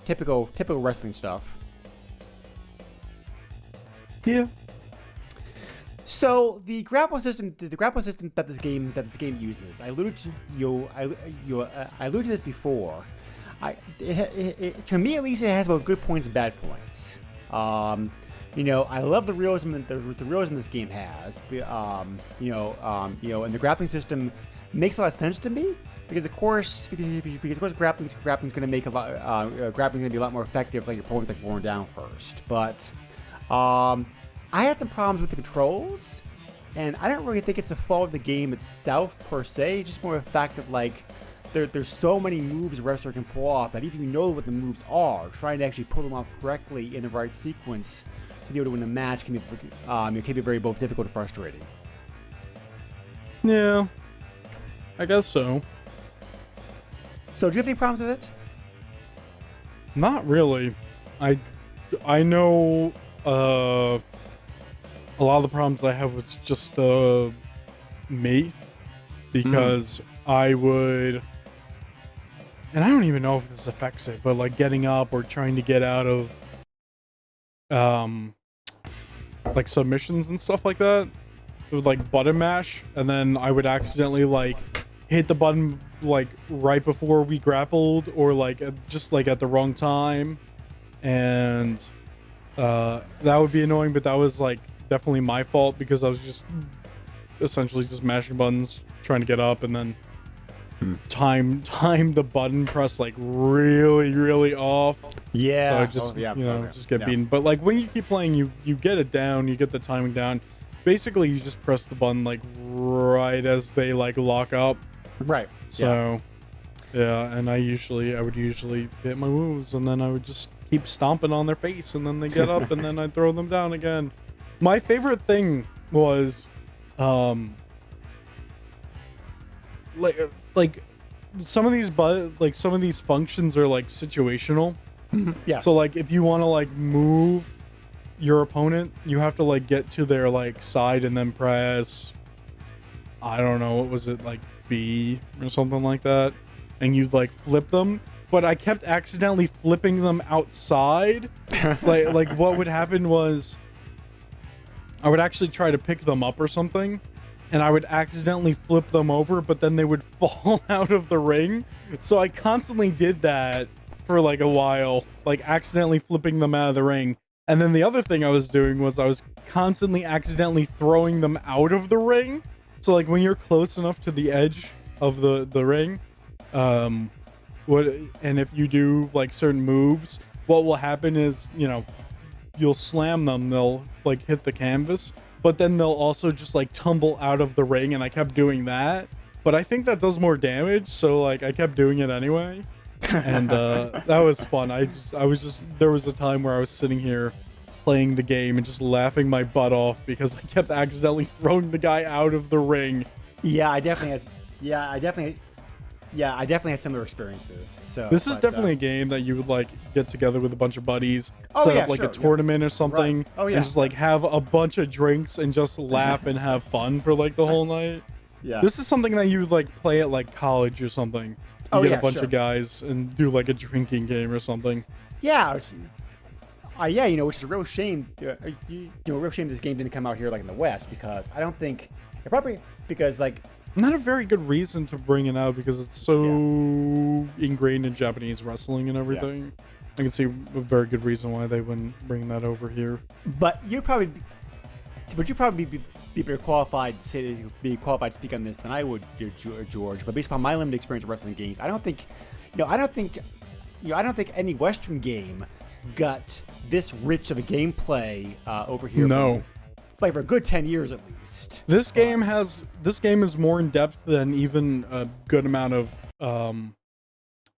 typical wrestling stuff. Yeah. So the grapple system that this game uses, I alluded to this before. To me at least, it has both good points and bad points. I love the realism this game has. And the grappling system makes a lot of sense to me because of course grappling's going to make grappling's going to be a lot more effective like your opponent's like worn down first. But I had some problems with the controls, and I don't really think it's the fault of the game itself per se. Just more of the fact of like there's so many moves a wrestler can pull off that even if you know what the moves are, trying to actually pull them off correctly in the right sequence to be able to win the match can be very both difficult and frustrating. Yeah, I guess so. So, do you have any problems with it? Not really. I know a lot of the problems I have with just me, because I would, and I don't even know if this affects it, but like getting up or trying to get out of like submissions and stuff like that, it would like button mash, and then I would accidentally like hit the button like right before we grappled, or like just like at the wrong time, and that would be annoying. But that was like definitely my fault because I was just essentially just mashing buttons trying to get up, and then time the button press like really off. Yeah. So I just just get beaten. But like when you keep playing, you get it down, you get the timing down. Basically, you just press the button like right as they like lock up. Right. So yeah, and I would usually hit my moves, and then I would just keep stomping on their face, and then they get up, and then I'd throw them down again. My favorite thing was like some of these functions are like situational. Yeah. So like if you want to like move your opponent, you have to like get to their like side and then press, I don't know, what was it, like B or something like that, and you'd like flip them. But I kept accidentally flipping them outside. like what would happen was I would actually try to pick them up or something, and I would accidentally flip them over, but then they would fall out of the ring. So I constantly did that for like a while, like accidentally flipping them out of the ring. And then the other thing I was doing was I was constantly accidentally throwing them out of the ring. So like when you're close enough to the edge of the ring, and if you do like certain moves, what will happen is, you'll slam them, they'll like hit the canvas, but then they'll also just like tumble out of the ring, and I kept doing that. But I think that does more damage, so like I kept doing it anyway. And that was fun. There was a time where I was sitting here playing the game and just laughing my butt off because I kept accidentally throwing the guy out of the ring. Yeah, I definitely had similar experiences. So this is definitely a game that you would like get together with a bunch of buddies, set up like a tournament or something, right. Oh, yeah. and just like have a bunch of drinks and just laugh and have fun for like the whole night. Yeah. This is something that you would like play at like college or something. You get a bunch of guys and do like a drinking game or something. Yeah. Which is a real shame. Real shame this game didn't come out here like in the West, because I don't think, probably because like Not a very good reason to bring it out because it's so ingrained in Japanese wrestling and everything. I can see a very good reason why they wouldn't bring that over here. But you'd probably be better qualified to say that you'd be qualified to speak on this than I would, George. But based upon my limited experience of wrestling games, I don't think any Western game got this rich of a gameplay over here. No. For a good 10 years at least. This game is more in depth than even a good amount of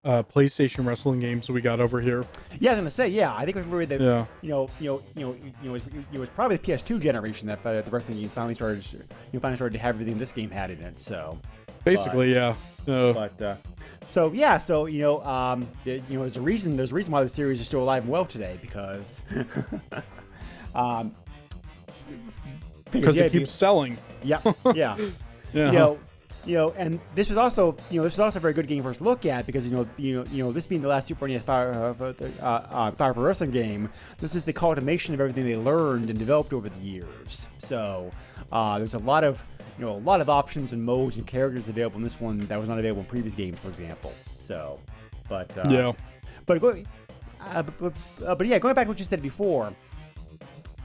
PlayStation wrestling games we got over here. Yeah, I was gonna say, I think it was really the it was probably the PS2 generation that the wrestling games finally started to have everything this game had in it. So basically, there's a reason why the series is still alive and well today because because it keeps selling. Yeah. And this was also a very good game for us to look at because this being the last Super NES Fire Pro Wrestling game, this is the culmination of everything they learned and developed over the years. So there's a lot of options and modes and characters available in this one that was not available in previous games, for example. So, going back to what you said before,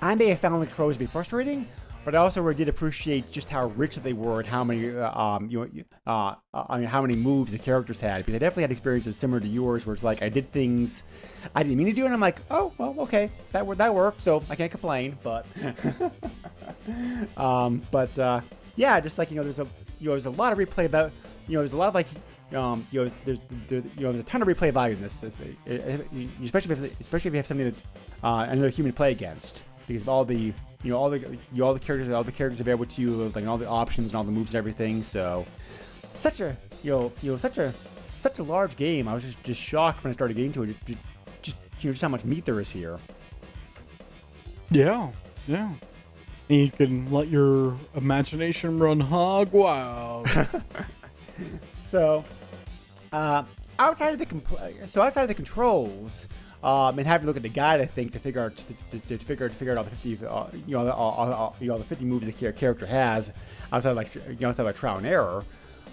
I may have found the controls to be frustrating, but I also really did appreciate just how rich they were and how many how many moves the characters had. Because I definitely had experiences similar to yours, where it's like I did things I didn't mean to do, and I'm like, oh well, okay, that worked, so I can't complain. But just like there's a lot of replay about there's a lot of like there's a ton of replay value in this, especially if you have something that another human to play against. Because of all the characters available to you, like all the options and all the moves and everything. So such a large game. I was just shocked when I started getting to it. Just how much meat there is here. Yeah. You can let your imagination run hog wild. So outside of the controls. And having to look at the guide, I think, to figure out all the 50, all the 50 moves the character has, outside of trial and error.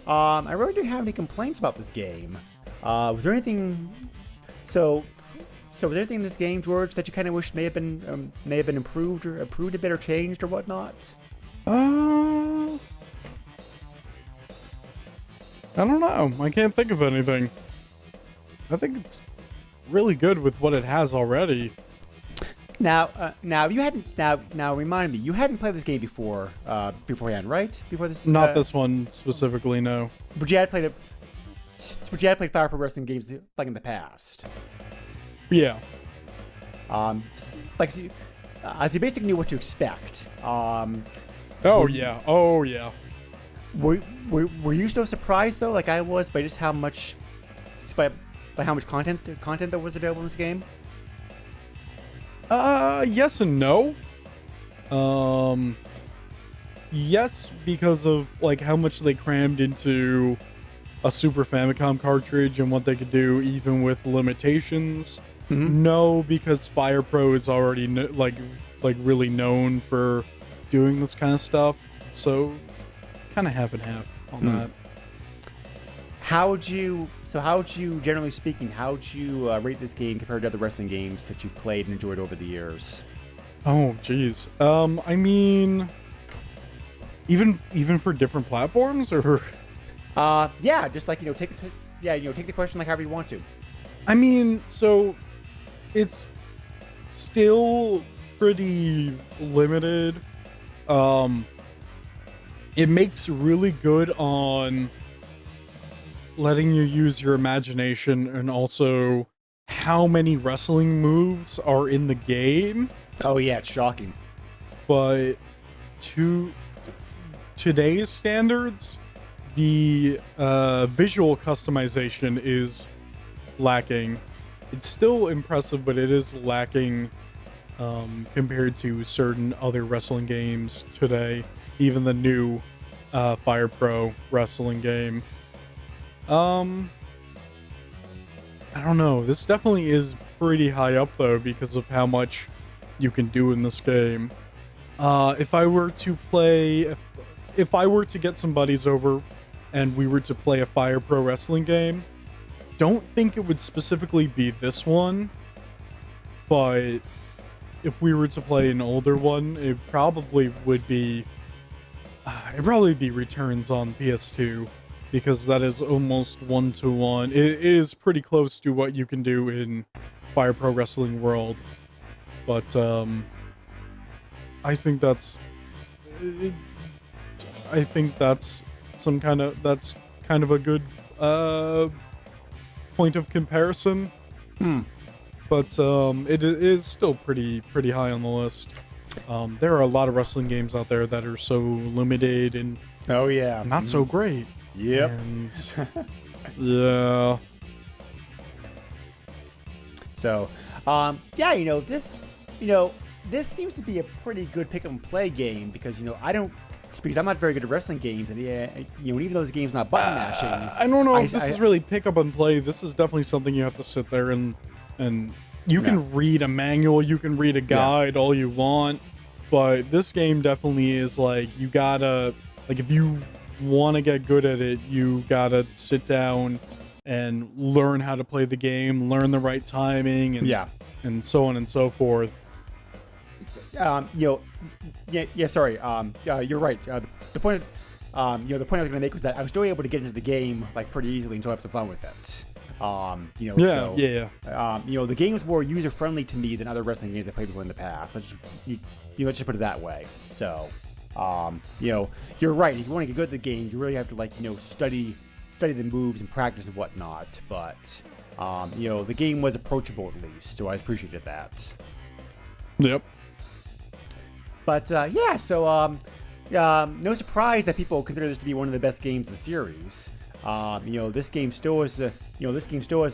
I really didn't have any complaints about this game. Was there anything? So was there anything in this game, George, that you kind of wish may have been improved a bit or changed or whatnot? I don't know. I can't think of anything. I think it's really good with what it has already. Now you hadn't. Now remind me, you hadn't played this game beforehand, right? Before this. Not this one specifically, no. But you had played Fire Pro Wrestling games like in the past. Yeah. So you basically knew what to expect. Oh yeah. Were you still surprised though, like I was, by just how much, by how much content that was available in this game? Yes and no. Yes, because of like how much they crammed into a Super Famicom cartridge and what they could do even with limitations. Mm-hmm. No, because Fire Pro is already like really known for doing this kind of stuff. So kind of half and half on that. How would you, generally speaking, rate this game compared to other wrestling games that you've played and enjoyed over the years? Oh, geez. I mean, even for different platforms, or? Yeah, just like, take the question like however you want to. I mean, so it's still pretty limited. It makes really good on letting you use your imagination and also how many wrestling moves are in the game. Oh yeah, it's shocking. But to today's standards, the visual customization is lacking. It's still impressive, but it is lacking compared to certain other wrestling games today. Even the new Fire Pro wrestling game. I don't know. This definitely is pretty high up though because of how much you can do in this game. If I were to play if I were to get some buddies over and we were to play a Fire Pro Wrestling game, don't think it would specifically be this one, but if we were to play an older one, it probably would be Returns on PS2, because that is almost 1-to-1. It is pretty close to what you can do in Fire Pro Wrestling World, but I think that's kind of a good point of comparison. But it is still pretty high on the list. There are a lot of wrestling games out there that are so limited and not so great. Yep. And yeah. So, this seems to be a pretty good pick up and play game because I'm not very good at wrestling games, and even though this game's not button mashing, I don't know if this is really pick up and play. This is definitely something you have to sit there and you can read a manual, you can read a guide all you want, but this game definitely is like, you gotta, like, if you want to get good at it, you gotta sit down and learn how to play the game, learn the right timing, and so on and so forth. You're right. The point I was going to make was that I was still able to get into the game like pretty easily and still have some fun with it. The game is more user friendly to me than other wrestling games I played before in the past. Let's just put it that way. So, you're right. If you want to get good at the game, you really have to study the moves and practice and whatnot. But the game was approachable at least, so I appreciated that. Yep. But no surprise that people consider this to be one of the best games in the series. This game still has a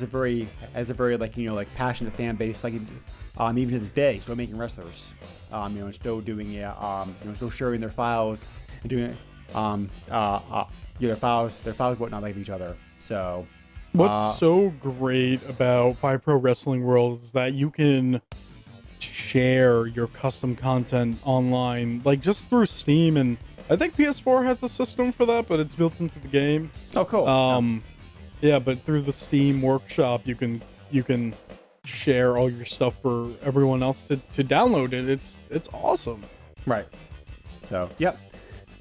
very passionate fan base, even to this day, still making wrestlers, still doing still sharing their files and doing their files whatnot like each other. So what's so great about Fire Pro Wrestling World is that you can share your custom content online, like just through Steam, and I think PS4 has a system for that, but it's built into the game. Oh, cool. But through the Steam Workshop, you can share all your stuff for everyone else to download it. It's awesome. Right. So, yep.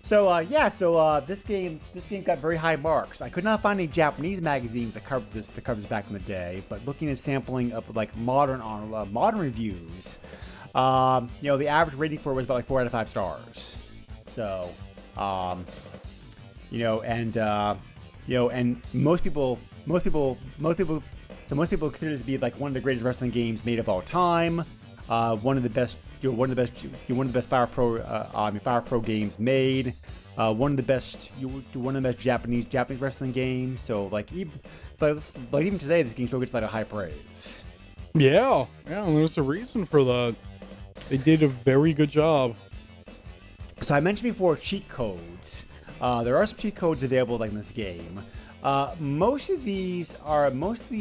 So, this game got very high marks. I could not find any Japanese magazines that covered this back in the day, but looking at sampling of modern reviews, the average rating for it was about 4 out of 5 stars. So, and most people consider this to be one of the greatest wrestling games made of all time. One of the best Fire Pro games made. One of the best Japanese wrestling games. So even today, this game still gets a high praise. Yeah, and there's a reason for that. They did a very good job. So I mentioned before cheat codes. There are some cheat codes available in this game. Most of these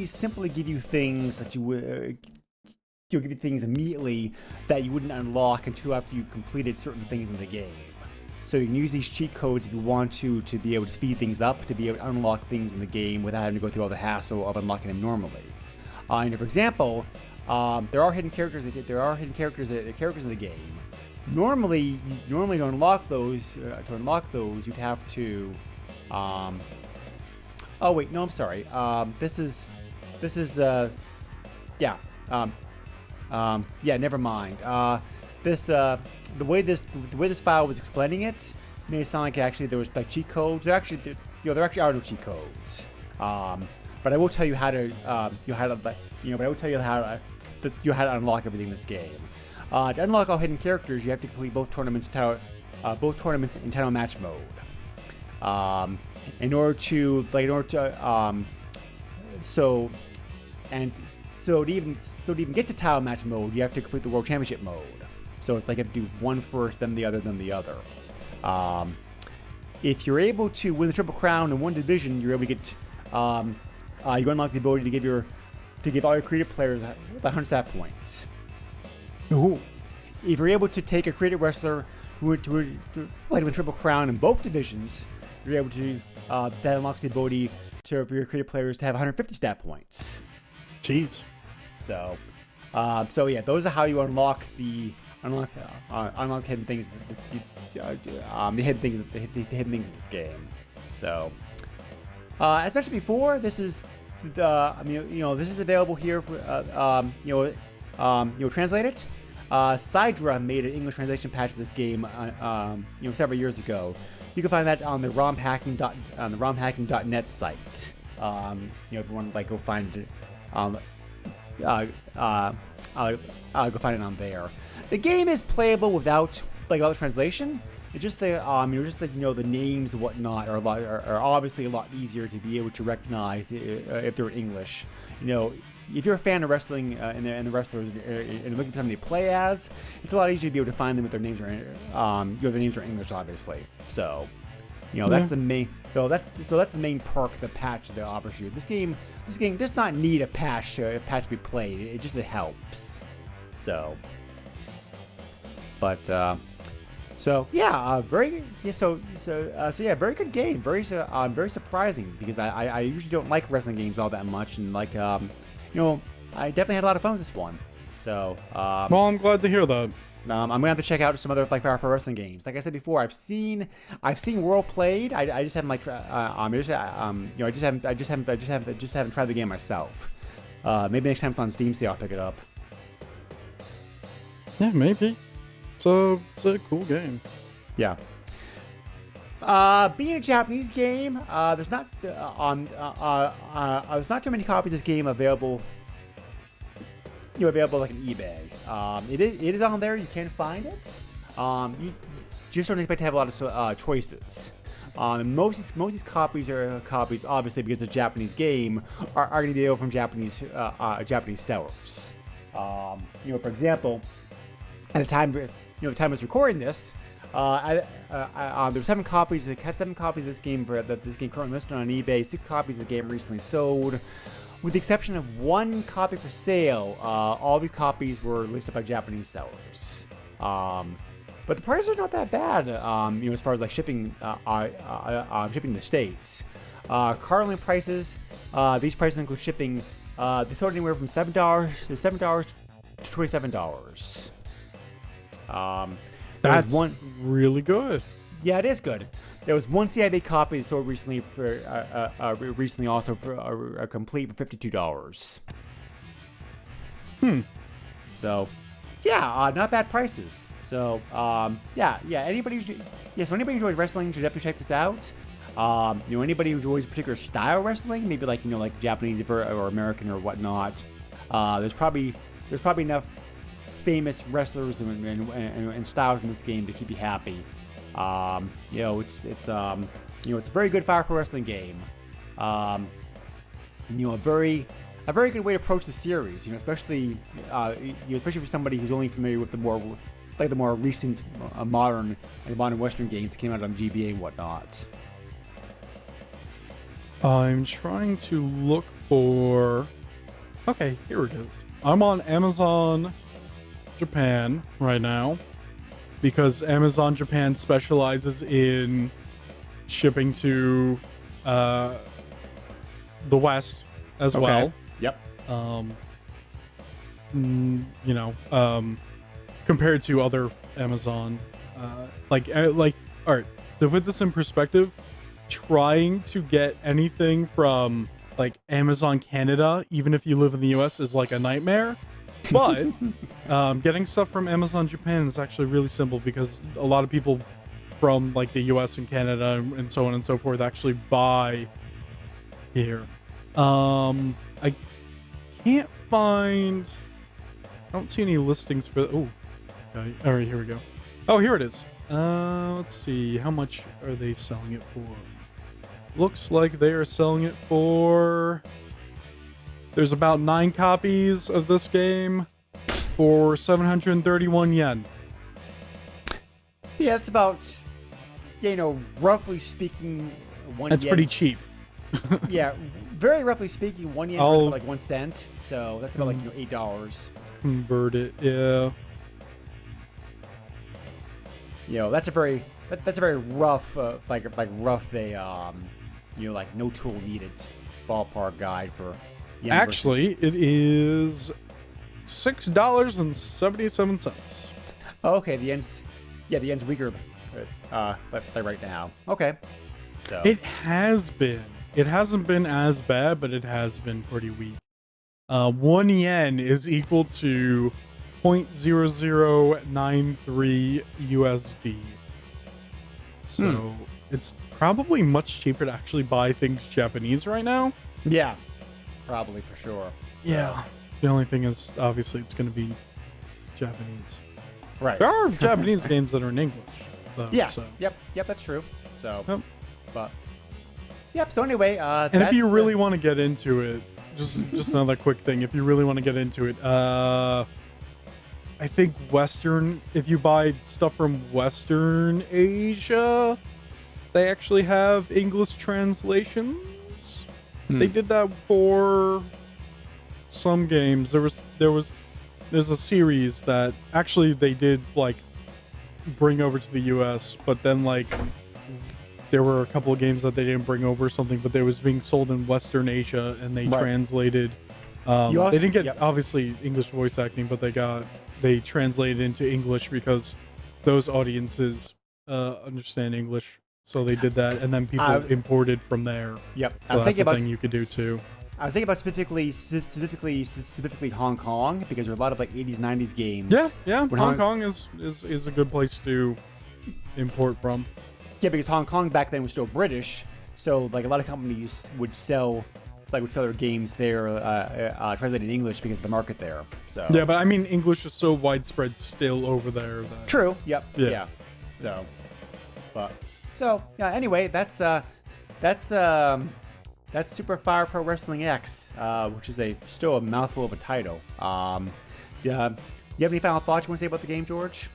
simply give you things that you'll give you things immediately that you wouldn't unlock until after you completed certain things in the game. So you can use these cheat codes if you want to be able to speed things up, to be able to unlock things in the game without having to go through all the hassle of unlocking them normally. For example, there are hidden characters in the game. Normally to unlock those, you'd have to. Oh wait, no, I'm sorry. Never mind. The way this file was explaining it made it sound like actually there was cheat codes. There actually are no cheat codes. But I will tell you how to unlock everything in this game. To unlock all hidden characters, you have to complete both tournaments in title match mode. So to even get to title match mode, you have to complete the World Championship mode. So it's like you have to do one first, then the other, then the other. If you're able to win the Triple Crown in one division, you're able to get you unlock the ability to give all your creative players 100 stat points. Ooh. If you're able to take a creative wrestler to win Triple Crown in both divisions, you're able to that unlocks the ability for your creative players to have 150 stat points. Jeez. So, yeah, those are how you unlock unlock hidden things. The hidden things in this game. So, as mentioned before, this is this is available here for translated. Sidra made an English translation patch for this game, several years ago. You can find that on the romhacking.net site. If you want to go find it, go find it on there. The game is playable without translation. It's just the names and whatnot are obviously a lot easier to be able to recognize if they're in English. If you're a fan of wrestling and the wrestlers and looking for somebody to play as, it's a lot easier to be able to find them if their names are their names are English, obviously. So, that's the main. So that's the main perk of the patch that it offers you. This game does not need a patch to be played. It helps. So, but very good game. Very surprising because I usually don't like wrestling games all that much, and I definitely had a lot of fun with this one. So, well, I'm glad to hear that. I'm gonna have to check out some other Power Pro Wrestling games. Like I said before, I've seen World played. I just haven't I just haven't tried the game myself. Maybe next time it's on Steam sale, I'll pick it up. Yeah, maybe. It's a cool game. Yeah. Being a Japanese game, there's not too many copies of this game available. Available on eBay. It is on there. You can find it. You just don't expect to have a lot of choices. Most of these copies are copies, obviously, because it's a Japanese game, are going to be available from Japanese sellers. For example, at the time I was recording this, there's 7 copies. They have 7 copies of this game that this game currently listed on eBay. 6 copies of the game recently sold. With the exception of 1 copy for sale, all these copies were listed by Japanese sellers. But the prices are not that bad, as far as shipping the States. Currently prices, these prices include shipping. They sold anywhere from $7 to $27. That's really good. Yeah, it is good. There was 1 CIB copy that sold recently also for a complete for $52. So, yeah, not bad prices. So, anybody who enjoys wrestling should definitely check this out. Anybody who enjoys a particular style of wrestling, maybe like Japanese or American or whatnot. There's probably enough famous wrestlers and styles in this game to keep you happy. It's a very good Fire Pro Wrestling game. A very good way to approach the series. Especially for somebody who's only familiar with the more recent modern Western games that came out on GBA and whatnot. I'm trying to look for. Okay, here it is. I'm on Amazon Japan right now, because Amazon Japan specializes in shipping to the West as well. Yep. Compared to other Amazon, all right, to put this in perspective, trying to get anything from Amazon Canada, even if you live in the US, is a nightmare. But getting stuff from Amazon Japan is actually really simple, because a lot of people from the US and Canada and so on and so forth actually buy here. I can't find. I don't see any listings for. Oh, okay. All right, here we go. Oh, here it is. Let's see. How much are they selling it for? Looks like they are selling it for. There's about 9 copies of this game for 731 yen. Yeah, it's about, roughly speaking, 1 yen. That's pretty cheap. Yeah, very roughly speaking, 1 yen is about 1 cent. So that's about $8. Let's convert it, yeah. that's a very rough rough like no tool needed ballpark guide for. Actually, it is $6.77. Okay, the end's weaker, like right now. Okay, so It has been. It hasn't been as bad, but it has been pretty weak. 1 yen is equal to 0.0093 USD. So it's probably much cheaper to actually buy things Japanese right now. yeah, probably for sure. Yeah. The only thing is, obviously, it's going to be Japanese. Right. There are Japanese games that are in English, though. Yes. So. Yep. That's true. So, Yep. but yep. So anyway, And if you really want to get into it, just another quick thing. If you really want to get into it, I think if you buy stuff from Western Asia, they actually have English translations. They did that for some games. There's a series that actually they did like bring over to the US, but then like there were a couple of games that they didn't bring over or something, but they was being sold in Western Asia, and they translated. They didn't get obviously English voice acting, but they translated into English because those audiences understand English, so they did that, and then people imported from there. Yep. So that's a thing you could do too. I was thinking about specifically Hong Kong, because there are a lot of like 80s, 90s games. Yeah. Hong Kong is a good place to import from. Yeah, because Hong Kong back then was still British, so like a lot of companies would sell their games there, translated in English because of the market there. So yeah, but I mean English is so widespread still over there. That, true. Yep. Yeah. So anyway, that's Super Fire Pro Wrestling X, which is still a mouthful of a title. You have any final thoughts you want to say about the game, George?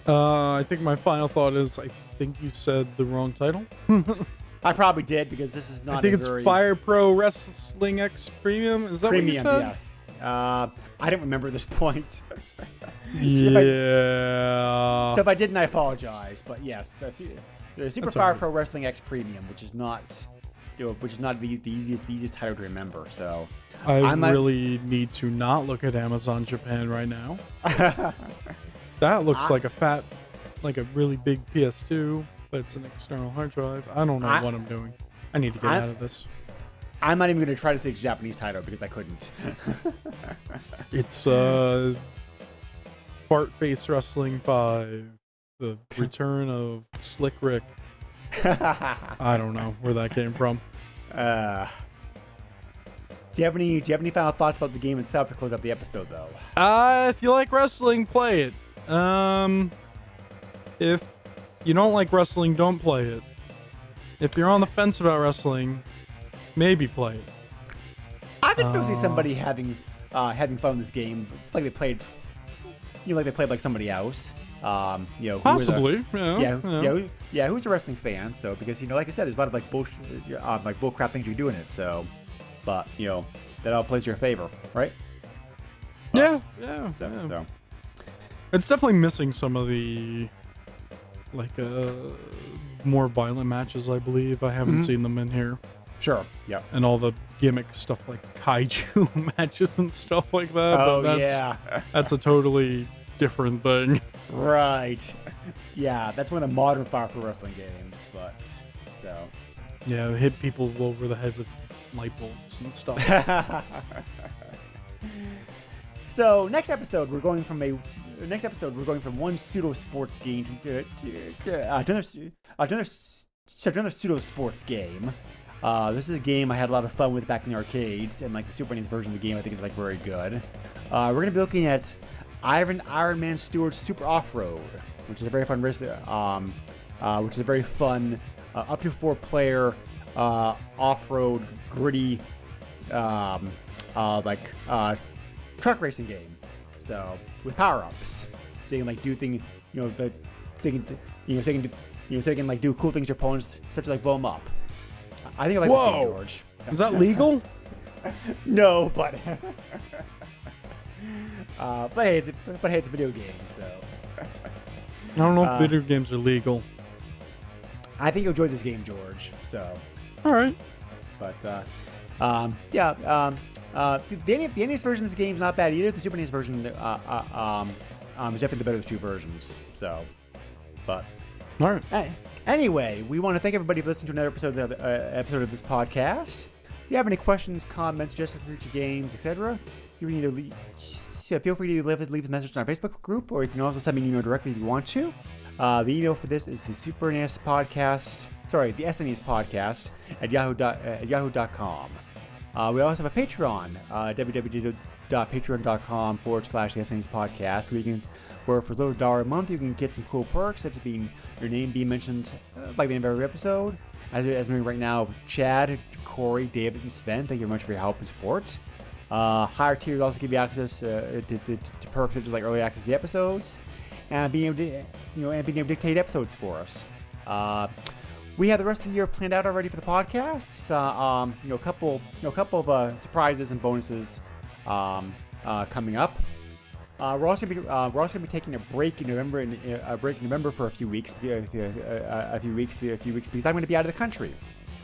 I think my final thought is I think you said the wrong title. I probably did, because this is not. I think it's Fire Pro Wrestling X Premium. Is that Premium? what you said? Yes. I didn't remember this point. Yeah. So if I didn't, I apologize. But yes, Super Fire Pro Wrestling X Premium, which is not the easiest title to remember. So I really need to not look at Amazon Japan right now. That looks like a really big PS2, but it's an external hard drive. I don't know what I'm doing. I need to get out of this. I'm not even going to try to say it's a Japanese title because I couldn't. It's Fart Face Wrestling 5, the return of Slick Rick. I don't know where that came from. Do you have any final thoughts about the game itself to close out the episode, though? If you like wrestling, play it. If you don't like wrestling, don't play it. If you're on the fence about wrestling, maybe play it. I could still see somebody having fun with this game. It's like they played, like somebody else. Possibly. Who's a wrestling fan? So because like I said, there's a lot of like bullshit, like bullcrap things you do in it. So, but that all plays to your favor, right? Yeah. So. It's definitely missing some of the more violent matches, I believe. I haven't seen them in here. Sure. Yeah. And all the gimmick stuff like kaiju matches and stuff like that. Oh, but that's a totally different thing. Right. Yeah, that's one of the modern Fire Pro Wrestling games, but so. Yeah, hit people over the head with light bulbs and stuff. So next episode we're going from one pseudo sports game to another pseudo sports game. This is a game I had a lot of fun with back in the arcades, and like the Super NES version of the game I think is like very good. We're gonna be looking at Iron Man Stewart's Super Off-Road, which is a very fun up to 4-player off-road gritty truck racing game. So with power-ups, so you can like do things, so you can like do cool things to your opponents, such as like blow them up. I think I like this game, George. Is that legal? No, but but hey, it's a video game, so. I don't know if video games are legal. I think you'll enjoy this game, George. So, All right. but the NES version of this game is not bad either. The Super NES version is definitely the better of the two versions. So, but All right. anyway, we want to thank everybody for listening to another episode of this podcast. If you have any questions, comments, suggestions for future games, etc., you can either feel free to leave a message on our Facebook group, or you can also send me an email directly if you want to. The email for this is the SNES podcast at yahoo.com. We also have a Patreon, www.patreon.com/SNES podcast, where for as little as $1 a month you can get some cool perks, such as your name being mentioned by the end of every episode. As mentioned right now, Chad, Corey, David, and Sven, thank you very much for your help and support. Higher tiers also give you access to perks such as like early access to the episodes, and being able to dictate episodes for us. We have the rest of the year planned out already for the podcast. A couple of surprises and bonuses coming up. We're also gonna be taking a break in November, for a few weeks because I'm going to be out of the country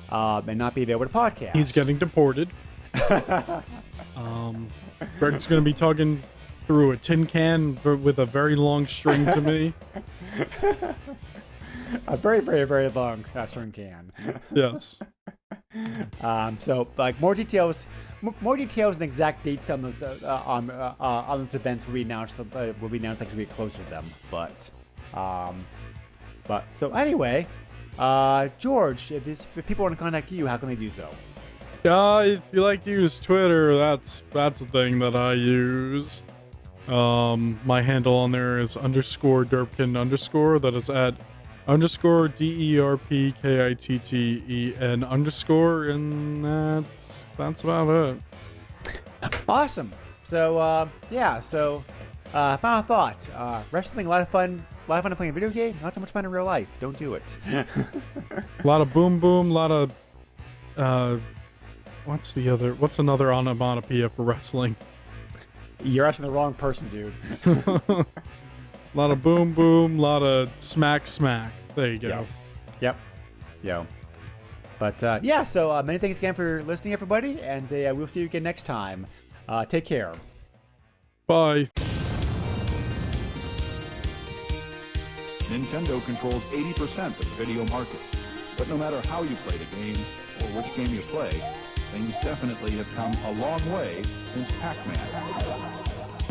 and not be available to podcast. He's getting deported. Greg's going to be talking through a tin can with a very long string to me. A very, very, very long string can. Yes. So, like, more details and exact dates on those events will be announced next week closer to them. But so anyway, George, if people want to contact you, how can they do so? If you like to use Twitter, that's a thing that I use. My handle on there is _Derpkin_. That is at _DERPKITTEN_, and that's about it. Awesome. So final thought. Wrestling, a lot of fun to playing a video game, not so much fun in real life. Don't do it. A lot of boom boom, a lot of what's another onomatopoeia for wrestling? You're asking the wrong person, dude. A lot of boom boom, a lot of smack smack. There you go. Yes. Yep. Yo. But so many thanks again for listening, everybody, and we'll see you again next time. Take care. Bye. Nintendo controls 80% of the video market. But no matter how you play the game, or which game you play, things definitely have come a long way since Pac-Man.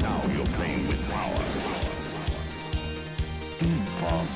Now you're playing with power. Deep power.